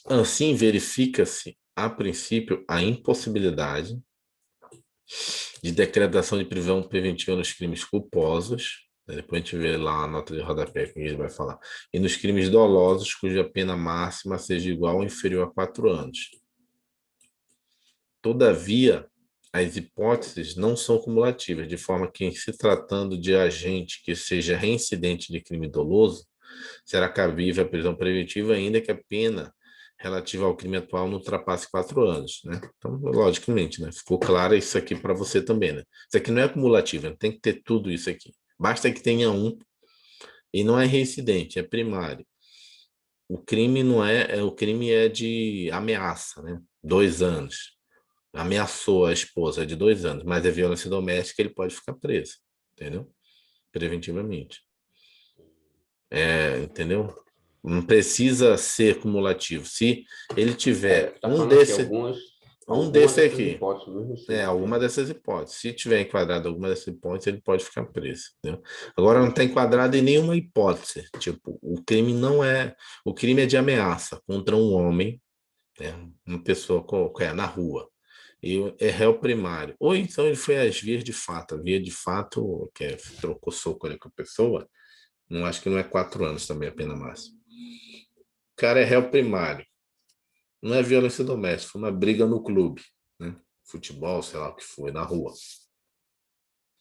Assim, verifica-se, a princípio, a impossibilidade de decretação de prisão preventiva nos crimes culposos. Depois a gente vê lá a nota de rodapé que ele vai falar. E nos crimes dolosos, cuja pena máxima seja igual ou inferior a 4 anos. Todavia, as hipóteses não são cumulativas, de forma que, em se tratando de agente que seja reincidente de crime doloso, será cabível a prisão preventiva, ainda que a pena relativa ao crime atual não ultrapasse 4 anos, né? Então, logicamente, né? Ficou claro isso aqui para você também, né? Isso aqui não é cumulativo, tem que ter tudo isso aqui. Basta que tenha um e não é reincidente, é primário. O crime não é, o crime é de ameaça, né? 2 anos. Ameaçou a esposa de 2 anos, mas é violência doméstica, ele pode ficar preso, entendeu? Preventivamente. Entendeu? Não precisa ser cumulativo. Se ele tiver Tá falando aqui um algumas desse dessas aqui, hipóteses mesmo assim. alguma dessas hipóteses. Se tiver enquadrado alguma dessas hipóteses, ele pode ficar preso. Entendeu? Agora não está enquadrado em nenhuma hipótese. Tipo, o crime não é. O crime é de ameaça contra um homem, né, uma pessoa qualquer, na rua. E é réu primário. Ou então ele foi às vias de fato. A via de fato, que é, trocou soco ali com a pessoa, não acho que não é 4 anos também a pena máxima. O cara é réu primário. Não é violência doméstica, foi uma briga no clube, né? Futebol, sei lá o que foi, na rua.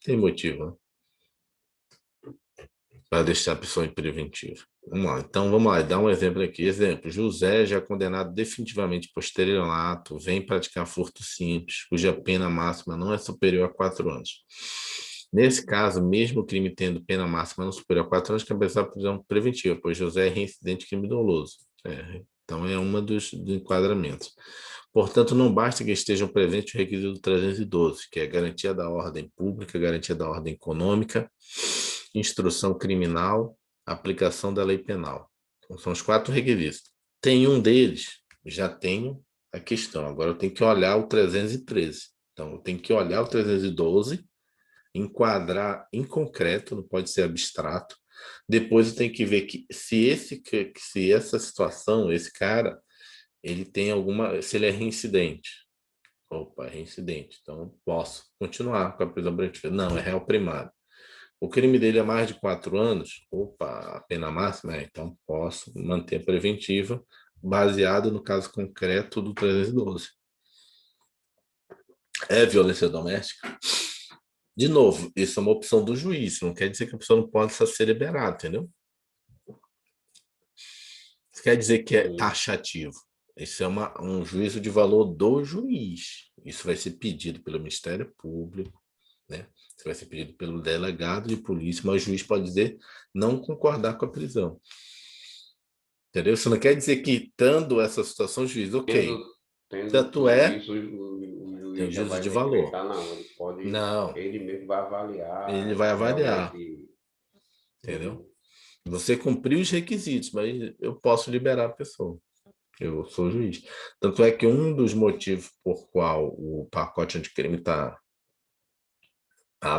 Tem motivo, né? Para deixar a pessoa em preventivo. Vamos lá, então vamos lá, dá um exemplo aqui. Exemplo: José, já condenado definitivamente por estelionato, vem praticar furto simples, cuja pena máxima não é superior a 4 anos. Nesse caso, mesmo o crime tendo pena máxima não superior a 4 anos, cabeça a prisão preventiva, pois José é reincidente de crime doloso. Então é uma dos enquadramentos. Portanto, não basta que estejam presentes os requisitos do 312, que é garantia da ordem pública, garantia da ordem econômica, instrução criminal, aplicação da lei penal. Então, são os 4 requisitos. Tem um deles, já tenho a questão. Agora eu tenho que olhar o 313. Então, eu tenho que olhar o 312, enquadrar em concreto, não pode ser abstrato. Depois eu tenho que ver que se essa situação, esse cara, ele tem alguma, se ele é reincidente. Opa, é reincidente. Então, posso continuar com a prisão preventiva. Não, é réu primário. O crime dele é mais de 4 anos. Opa, a pena máxima, então posso manter a preventiva, baseado no caso concreto do 312. É violência doméstica? De novo, isso é uma opção do juiz, não quer dizer que a pessoa não possa ser liberada, entendeu? Isso quer dizer que é Sim. taxativo. Isso é um juízo de valor do juiz. Isso vai ser pedido pelo Ministério Público, né? Isso vai ser pedido pelo delegado de polícia, mas o juiz pode dizer não concordar com a prisão. Entendeu? Isso não quer dizer que, estando essa situação, o juiz, ok, Tendo tanto tudo é, isso, o tem juiz já juízo vai de valor. decretar, não. Ele pode, Não, ele mesmo vai ele avaliar vai se avaliar, realmente. entendeu? Você cumpriu os requisitos, mas eu posso liberar a pessoa. Eu sou juiz. Tanto é que um dos motivos por qual o pacote anticrime tá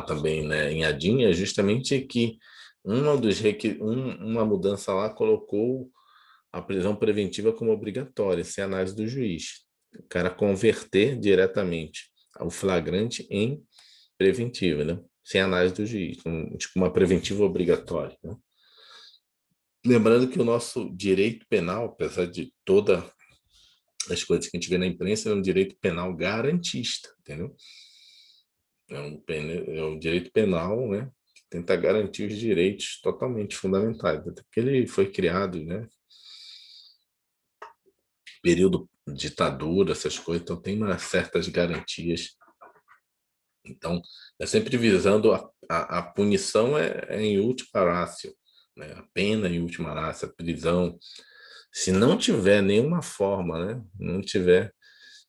também, né, em ADIM é justamente que uma mudança lá colocou a prisão preventiva como obrigatória, sem análise do juiz. O cara converter diretamente o flagrante em preventiva, né? Sem análise do juiz, tipo uma preventiva obrigatória, né? Lembrando que o nosso direito penal, apesar de todas as coisas que a gente vê na imprensa, é um direito penal garantista, entendeu? É um direito penal, né, que tenta garantir os direitos totalmente fundamentais, até porque ele foi criado, né, período de ditadura, essas coisas, então tem certas garantias. Então, é sempre visando a punição é em última ratio, né, a pena em última ratio, a prisão. Se não tiver nenhuma forma, né, não tiver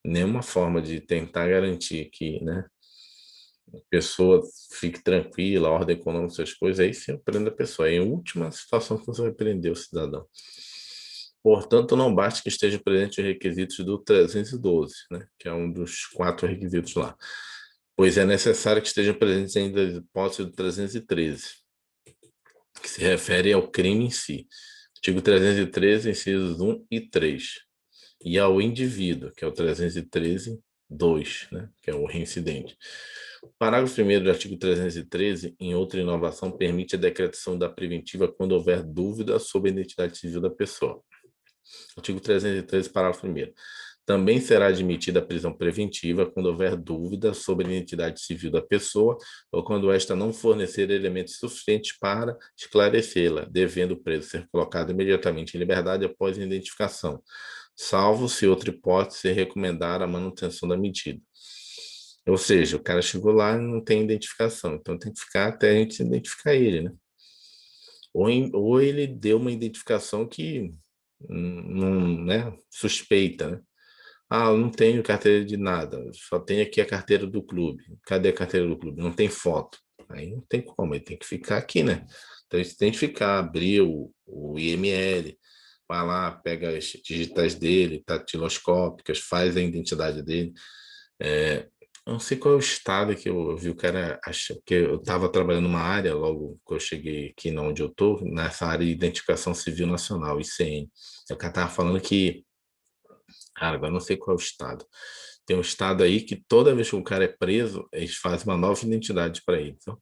nenhuma forma de tentar garantir que, né, a pessoa fique tranquila, a ordem econômica, essas coisas, aí você prende a pessoa. É em última situação que você vai prender o cidadão. Portanto, não basta que esteja presente os requisitos do 312, né, que é um dos 4 requisitos lá, pois é necessário que estejam presentes ainda as hipóteses do 313, que se refere ao crime em si. Artigo 313, incisos 1 e 3. E ao indivíduo, que é o 313, 2, né, que é o reincidente. O parágrafo 1º do artigo 313, em outra inovação, permite a decretação da preventiva quando houver dúvida sobre a identidade civil da pessoa. Artigo 313, parágrafo 1º. Também será admitida a prisão preventiva quando houver dúvida sobre a identidade civil da pessoa ou quando esta não fornecer elementos suficientes para esclarecê-la, devendo o preso ser colocado imediatamente em liberdade após a identificação, salvo se outra hipótese se recomendar a manutenção da medida. Ou seja, o cara chegou lá e não tem identificação, então tem que ficar até a gente identificar ele, né? Ou ele deu uma identificação que não, né, suspeita, né? Ah, eu não tenho carteira de nada, só tenho aqui a carteira do clube. Cadê a carteira do clube? Não tem foto. Aí não tem como, ele tem que ficar aqui, né? Então, ele tem que ficar, abrir o IML, vai lá, pega as digitais dele, datiloscópicas, faz a identidade dele. Eu não sei qual é o estado que eu vi o cara achar, porque eu estava trabalhando numa área, logo que eu cheguei aqui onde eu estou, nessa área de identificação civil nacional, ICN. O cara estava falando que, cara, agora eu não sei qual é o estado. Tem um estado aí que toda vez que o cara é preso, eles fazem uma nova identidade para ele. Então,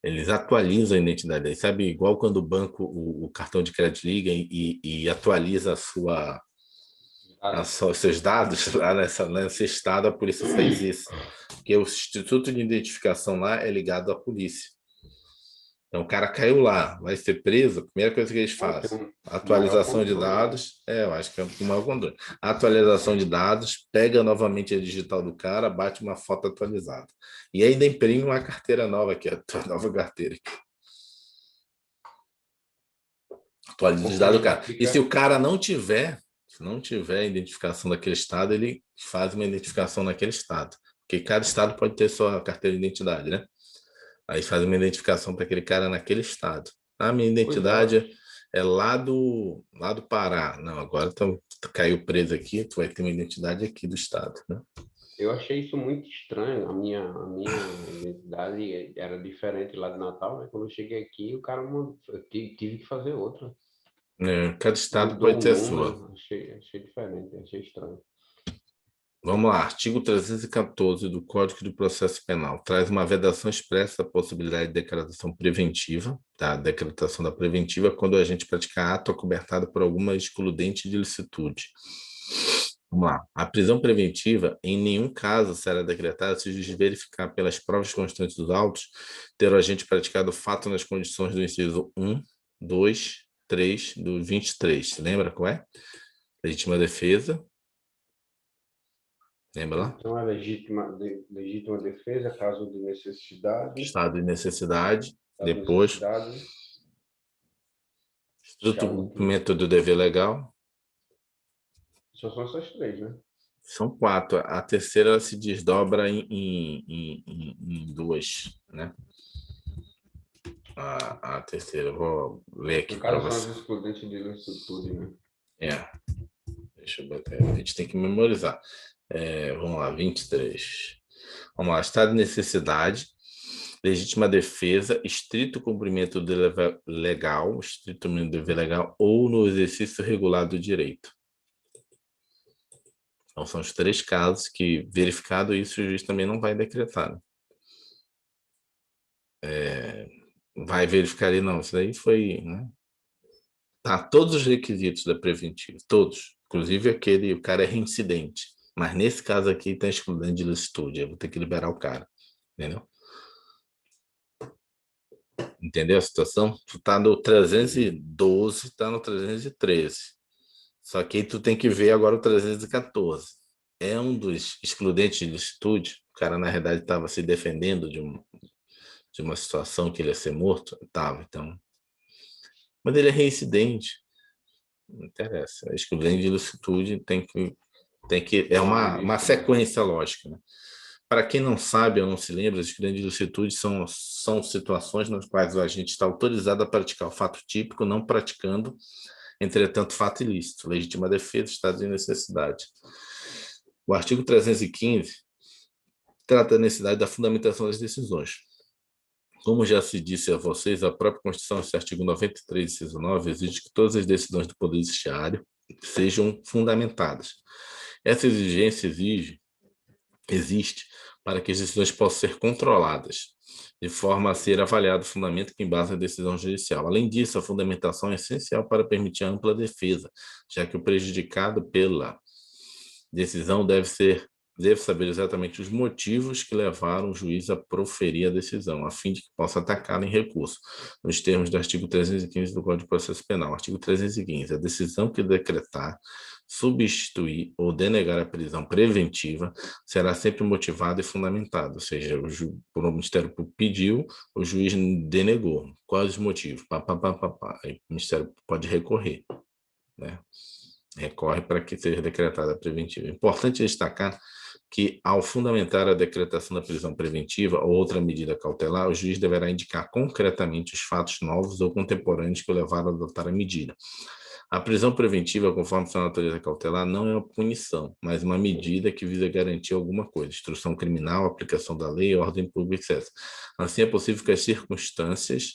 eles atualizam a identidade dele. Sabe, igual quando o banco, o cartão de crédito liga e atualiza os seus dados lá nesse estado, a polícia faz isso. Porque o Instituto de Identificação lá é ligado à polícia. Então, o cara caiu lá, vai ser preso, a primeira coisa que eles fazem, atualização de dados, eu acho que é o maior controle. Atualização de dados, pega novamente a digital do cara, bate uma foto atualizada. E ainda imprime uma carteira nova, que é a nova carteira. Atualiza os dados do cara. E se o cara se não tiver identificação daquele estado, ele faz uma identificação naquele estado. Porque cada estado pode ter sua carteira de identidade, né? Aí faz uma identificação para aquele cara naquele estado. Ah, minha identidade é lá do Pará. Não, agora tu caiu preso aqui, tu vai ter uma identidade aqui do estado, né? Eu achei isso muito estranho. A minha identidade era diferente lá de Natal, né? Quando eu cheguei aqui, o cara tive que fazer outra. Cada estado Mudou pode o ter a sua. número, achei diferente, achei estranho. Vamos lá, artigo 314 do Código de Processo Penal traz uma vedação expressa da possibilidade de decretação preventiva, tá? Decretação da preventiva quando a gente praticar ato acobertado por alguma excludente de ilicitude. Vamos lá. A prisão preventiva, em nenhum caso, será decretada se verificar pelas provas constantes dos autos ter o agente praticado o fato nas condições do inciso 1, 2, 3 do 23. Lembra qual é? Legítima defesa. Lembra lá? Então, é legítima defesa, caso de necessidade. Estado de necessidade. Caso de Depois, necessidade, estruto cumprimento do dever legal. só são essas três, né? São quatro. A terceira ela se desdobra em duas, né? A terceira, eu vou ler aqui No para caso, você. são as excludentes de ilicitude, né? Deixa eu botar. A gente tem que memorizar. Vamos lá, 23. Vamos lá, estado de necessidade, legítima defesa, estrito cumprimento do dever legal, estrito cumprimento do dever legal ou no exercício regular do direito. Então, são os três casos que, verificado isso, o juiz também não vai decretar. Né? Vai verificar ali, não, isso daí foi... Né? Tá, todos os requisitos da preventiva, todos. Inclusive o cara é reincidente. Mas nesse caso aqui tem excludente de ilicitude, eu vou ter que liberar o cara. Entendeu? Entendeu a situação? Tu tá no 312, tá no 313. Só que aí tu tem que ver agora o 314. É um dos excludentes de ilicitude. O cara, na realidade, estava se defendendo de uma situação que ele ia ser morto. Estava, então. Mas ele é reincidente. Não interessa. A excludente de ilicitude tem que é uma sequência lógica. Né? Para quem não sabe ou não se lembra, as excludentes de ilicitude são situações nas quais a gente está autorizado a praticar o fato típico, não praticando, entretanto, fato ilícito, legítima defesa, estado de necessidade. O artigo 315 trata da necessidade da fundamentação das decisões. Como já se disse a vocês, a própria Constituição, esse artigo 93, inciso 9, exige que todas as decisões do Poder Judiciário sejam fundamentadas. Essa exigência existe para que as decisões possam ser controladas, de forma a ser avaliado o fundamento que embasa a decisão judicial. Além disso, a fundamentação é essencial para permitir a ampla defesa, já que o prejudicado pela decisão deve saber exatamente os motivos que levaram o juiz a proferir a decisão, a fim de que possa atacá-la em recurso, nos termos do artigo 315 do Código de Processo Penal. Artigo 315. A decisão que decretar, substituir ou denegar a prisão preventiva será sempre motivada e fundamentada, ou seja, o Ministério Público pediu, o juiz denegou. Quais os motivos? Aí o Ministério pode recorrer, né? Recorre para que seja decretada a preventiva. Importante destacar que, ao fundamentar a decretação da prisão preventiva ou outra medida cautelar, o juiz deverá indicar concretamente os fatos novos ou contemporâneos que o levaram a adotar a medida. A prisão preventiva, conforme sua natureza cautelar, não é uma punição, mas uma medida que visa garantir alguma coisa, instrução criminal, aplicação da lei, ordem pública, etc. Assim, é possível que as circunstâncias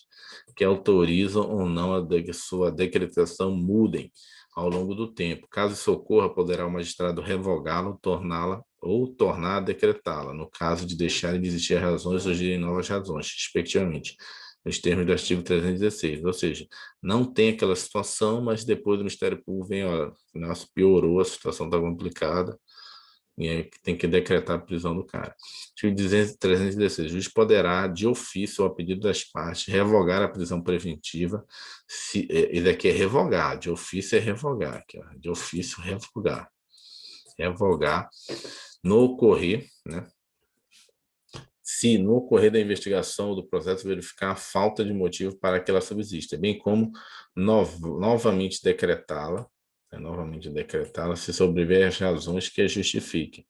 que autorizam ou não a sua decretação mudem ao longo do tempo. Caso isso ocorra, poderá o magistrado revogá-la, torná-la ou tornar a decretá-la, no caso de deixarem de existir razões ou surgirem novas razões, respectivamente, nos termos do artigo 316. Ou seja, não tem aquela situação, mas depois do Ministério Público vem, olha, nossa, piorou, a situação está complicada, e aí tem que decretar a prisão do cara. Artigo 316. O juiz poderá, de ofício ou a pedido das partes, revogar a prisão preventiva. Ele aqui é revogar, de ofício é revogar. Aqui, ó, de ofício, revogar. Revogar no ocorrer, né? Se no ocorrer da investigação ou do processo verificar a falta de motivo para que ela subsista, bem como novamente decretá-la, se sobreviver as razões que a justifiquem.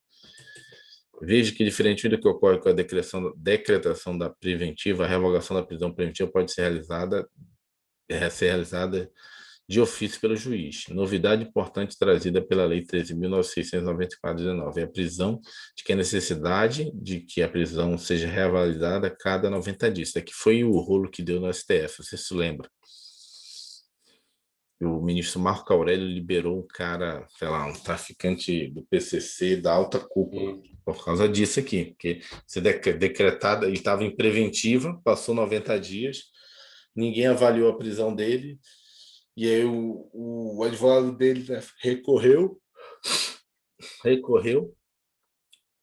Veja que, diferentemente do que ocorre com a decretação da preventiva, a revogação da prisão preventiva pode ser realizada de ofício pelo juiz. Novidade importante trazida pela Lei 13.994/19 é a prisão de que a necessidade de que a prisão seja reavaliada a cada 90 dias. Isso aqui foi o rolo que deu no STF, você se lembra? O ministro Marco Aurélio liberou um cara, sei lá, um traficante do PCC da alta cúpula, por causa disso aqui, porque se decretada, ele estava em preventiva, passou 90 dias, ninguém avaliou a prisão dele, e aí o advogado dele, né, recorreu,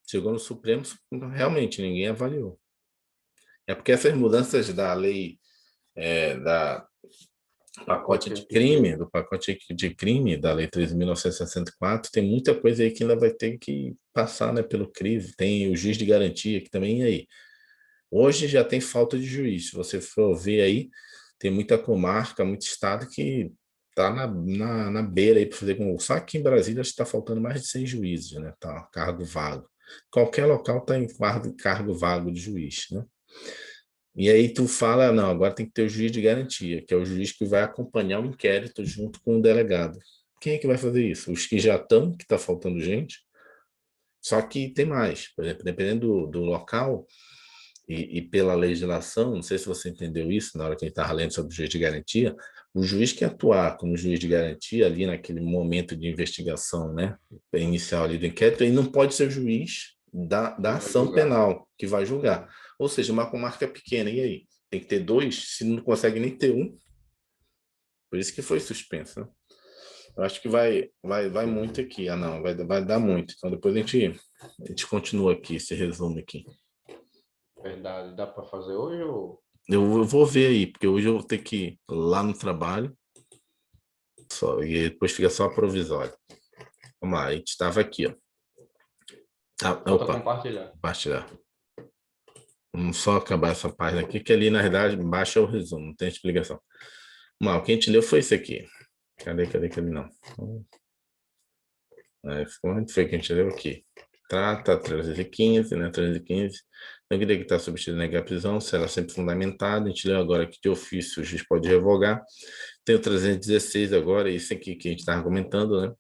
chegou no Supremo, realmente ninguém avaliou. É porque essas mudanças da lei, da pacote de crime, do pacote de crime da Lei 13.964, tem muita coisa aí que ainda vai ter que passar, né, pelo crivo. Tem o juiz de garantia, que também aí. Hoje já tem falta de juiz. Se você for ver aí, tem muita comarca, muito estado que está na beira aí para fazer concurso. Só aqui em Brasília está faltando mais de 100 juízes, né? Tá, cargo vago. Qualquer local está em cargo vago de juiz, né? E aí tu fala, não, agora tem que ter o juiz de garantia, que é o juiz que vai acompanhar o inquérito junto com o delegado. Quem é que vai fazer isso? Os que já estão, que está faltando gente. Só que tem mais, por exemplo, dependendo do local e pela legislação, não sei se você entendeu isso na hora que a gente estava lendo sobre o juiz de garantia, o juiz que atuar como juiz de garantia ali naquele momento de investigação, né, inicial ali do inquérito, ele não pode ser o juiz da ação penal que vai julgar. Ou seja, uma comarca pequena, e aí? Tem que ter dois, se não consegue nem ter um. Por isso que foi suspenso, né? Eu acho que vai muito aqui. Ah, não, vai dar muito. Então depois a gente continua aqui, esse resumo aqui. Verdade. Dá para fazer hoje ou... Eu vou ver aí, porque hoje eu vou ter que ir lá no trabalho, e depois fica só provisório. Vamos lá, a gente estava aqui, ó. Opa, compartilhar. Vamos só acabar essa página aqui, que ali, na verdade, embaixo é o resumo, não tem explicação. Vamos lá, o que a gente leu foi isso aqui. Cadê não? Onde foi que a gente leu aqui? Trata 315, né? 315. Não queria que está substituindo negar a prisão, será sempre fundamentado. A gente leu agora que de ofício o juiz pode revogar. Tem o 316 agora, isso aqui que a gente está argumentando, né?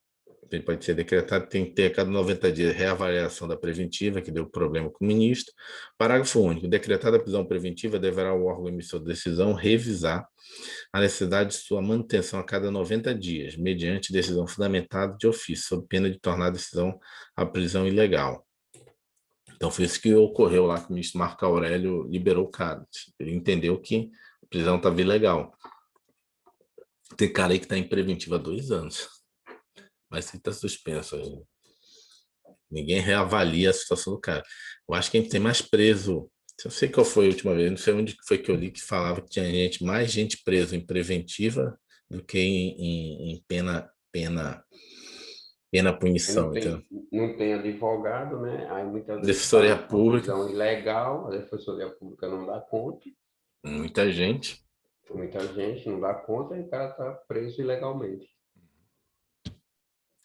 Ele pode ser decretado, tem que ter a cada 90 dias reavaliação da preventiva, que deu problema com o ministro. Parágrafo único. Decretada a prisão preventiva, deverá o órgão emissor de decisão revisar a necessidade de sua manutenção a cada 90 dias, mediante decisão fundamentada de ofício, sob pena de tornar a prisão ilegal. Então, foi isso que ocorreu lá, que o ministro Marco Aurélio liberou o cara. Ele entendeu que a prisão estava ilegal. Tem cara aí que está em preventiva há 2 anos. Mas que está suspenso aí. Ninguém reavalia a situação do cara. Eu acho que a gente tem mais preso. Eu sei qual foi a última vez, não sei onde foi que eu li que falava que tinha mais gente preso em preventiva do que em pena Aí punição, entendeu? não tem advogado, né? Aí muitas vezes está Defensoria numa Pública, prisão ilegal, a Defensoria Pública não dá conta, muita gente. muita gente não dá conta e o cara está preso ilegalmente.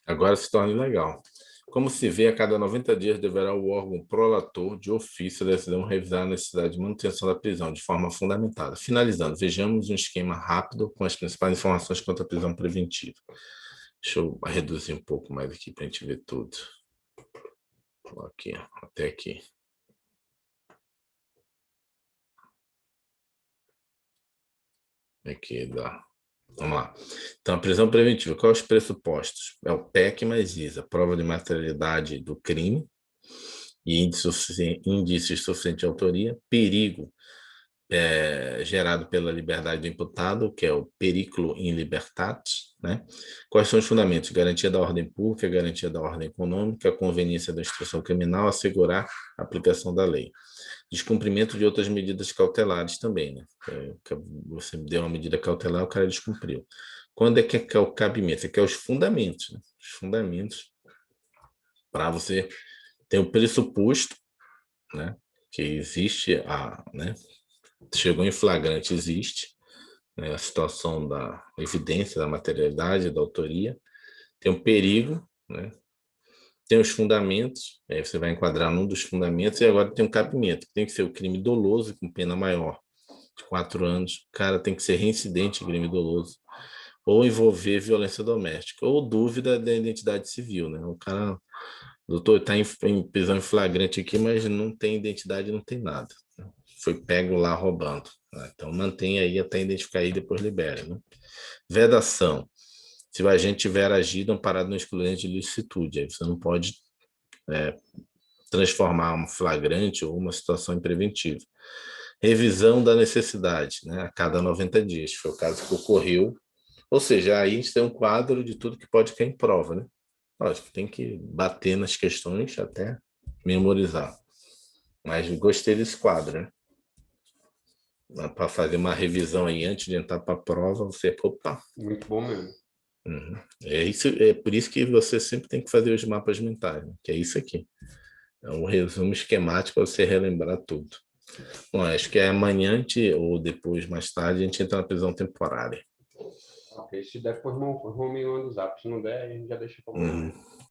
Agora se torna ilegal. Como se vê, a cada 90 dias deverá o órgão prolator de ofício da decisão revisar a necessidade de manutenção da prisão de forma fundamentada. Finalizando, vejamos um esquema rápido com as principais informações quanto à prisão preventiva. Deixa eu reduzir um pouco mais aqui para a gente ver tudo. Aqui, até aqui. Aqui dá. Vamos lá. Então, a prisão preventiva, quais os pressupostos? É o PEC mais ISA, prova de materialidade do crime e indícios suficientes de autoria, perigo gerado pela liberdade do imputado, que é o periculo in libertatis, né? Quais são os fundamentos? Garantia da ordem pública, garantia da ordem econômica, conveniência da instrução criminal, assegurar a aplicação da lei. Descumprimento de outras medidas cautelares também, né? Você deu uma medida cautelar, o cara descumpriu. Quando é que é o cabimento? É que é os fundamentos, né? Os fundamentos para você ter o pressuposto, né? Que existe né? Chegou em flagrante, existe, né? A situação da evidência, da materialidade, da autoria, tem um perigo, né? Tem os fundamentos, aí você vai enquadrar num dos fundamentos, e agora tem um cabimento, que tem que ser o crime doloso com pena maior, de 4 anos, o cara tem que ser reincidente em crime doloso, ou envolver violência doméstica, ou dúvida da identidade civil, né? O cara, o doutor, está em prisão em flagrante aqui, mas não tem identidade, não tem nada. Foi pego lá roubando. Né? Então mantém aí até identificar e depois libera. Né? Vedação. Se o agente tiver agido amparado no excludente de licitude, aí você não pode transformar um flagrante ou uma situação em preventivo. Revisão da necessidade, né? A cada 90 dias. Foi o caso que ocorreu. Ou seja, aí a gente tem um quadro de tudo que pode cair em prova, né? Lógico, tem que bater nas questões até memorizar. Mas gostei desse quadro, né? Para fazer uma revisão aí antes de entrar para a prova, você, opa. Muito bom mesmo. Uhum. É por isso que você sempre tem que fazer os mapas mentais, né? Que é isso aqui. É um resumo esquemático para você relembrar tudo. Bom, acho que é amanhã ou depois, mais tarde, a gente entra na prisão temporária. Ok, se der, depois vamos me mandar o zap. Se não der, a gente já deixa para amanhã. Uhum.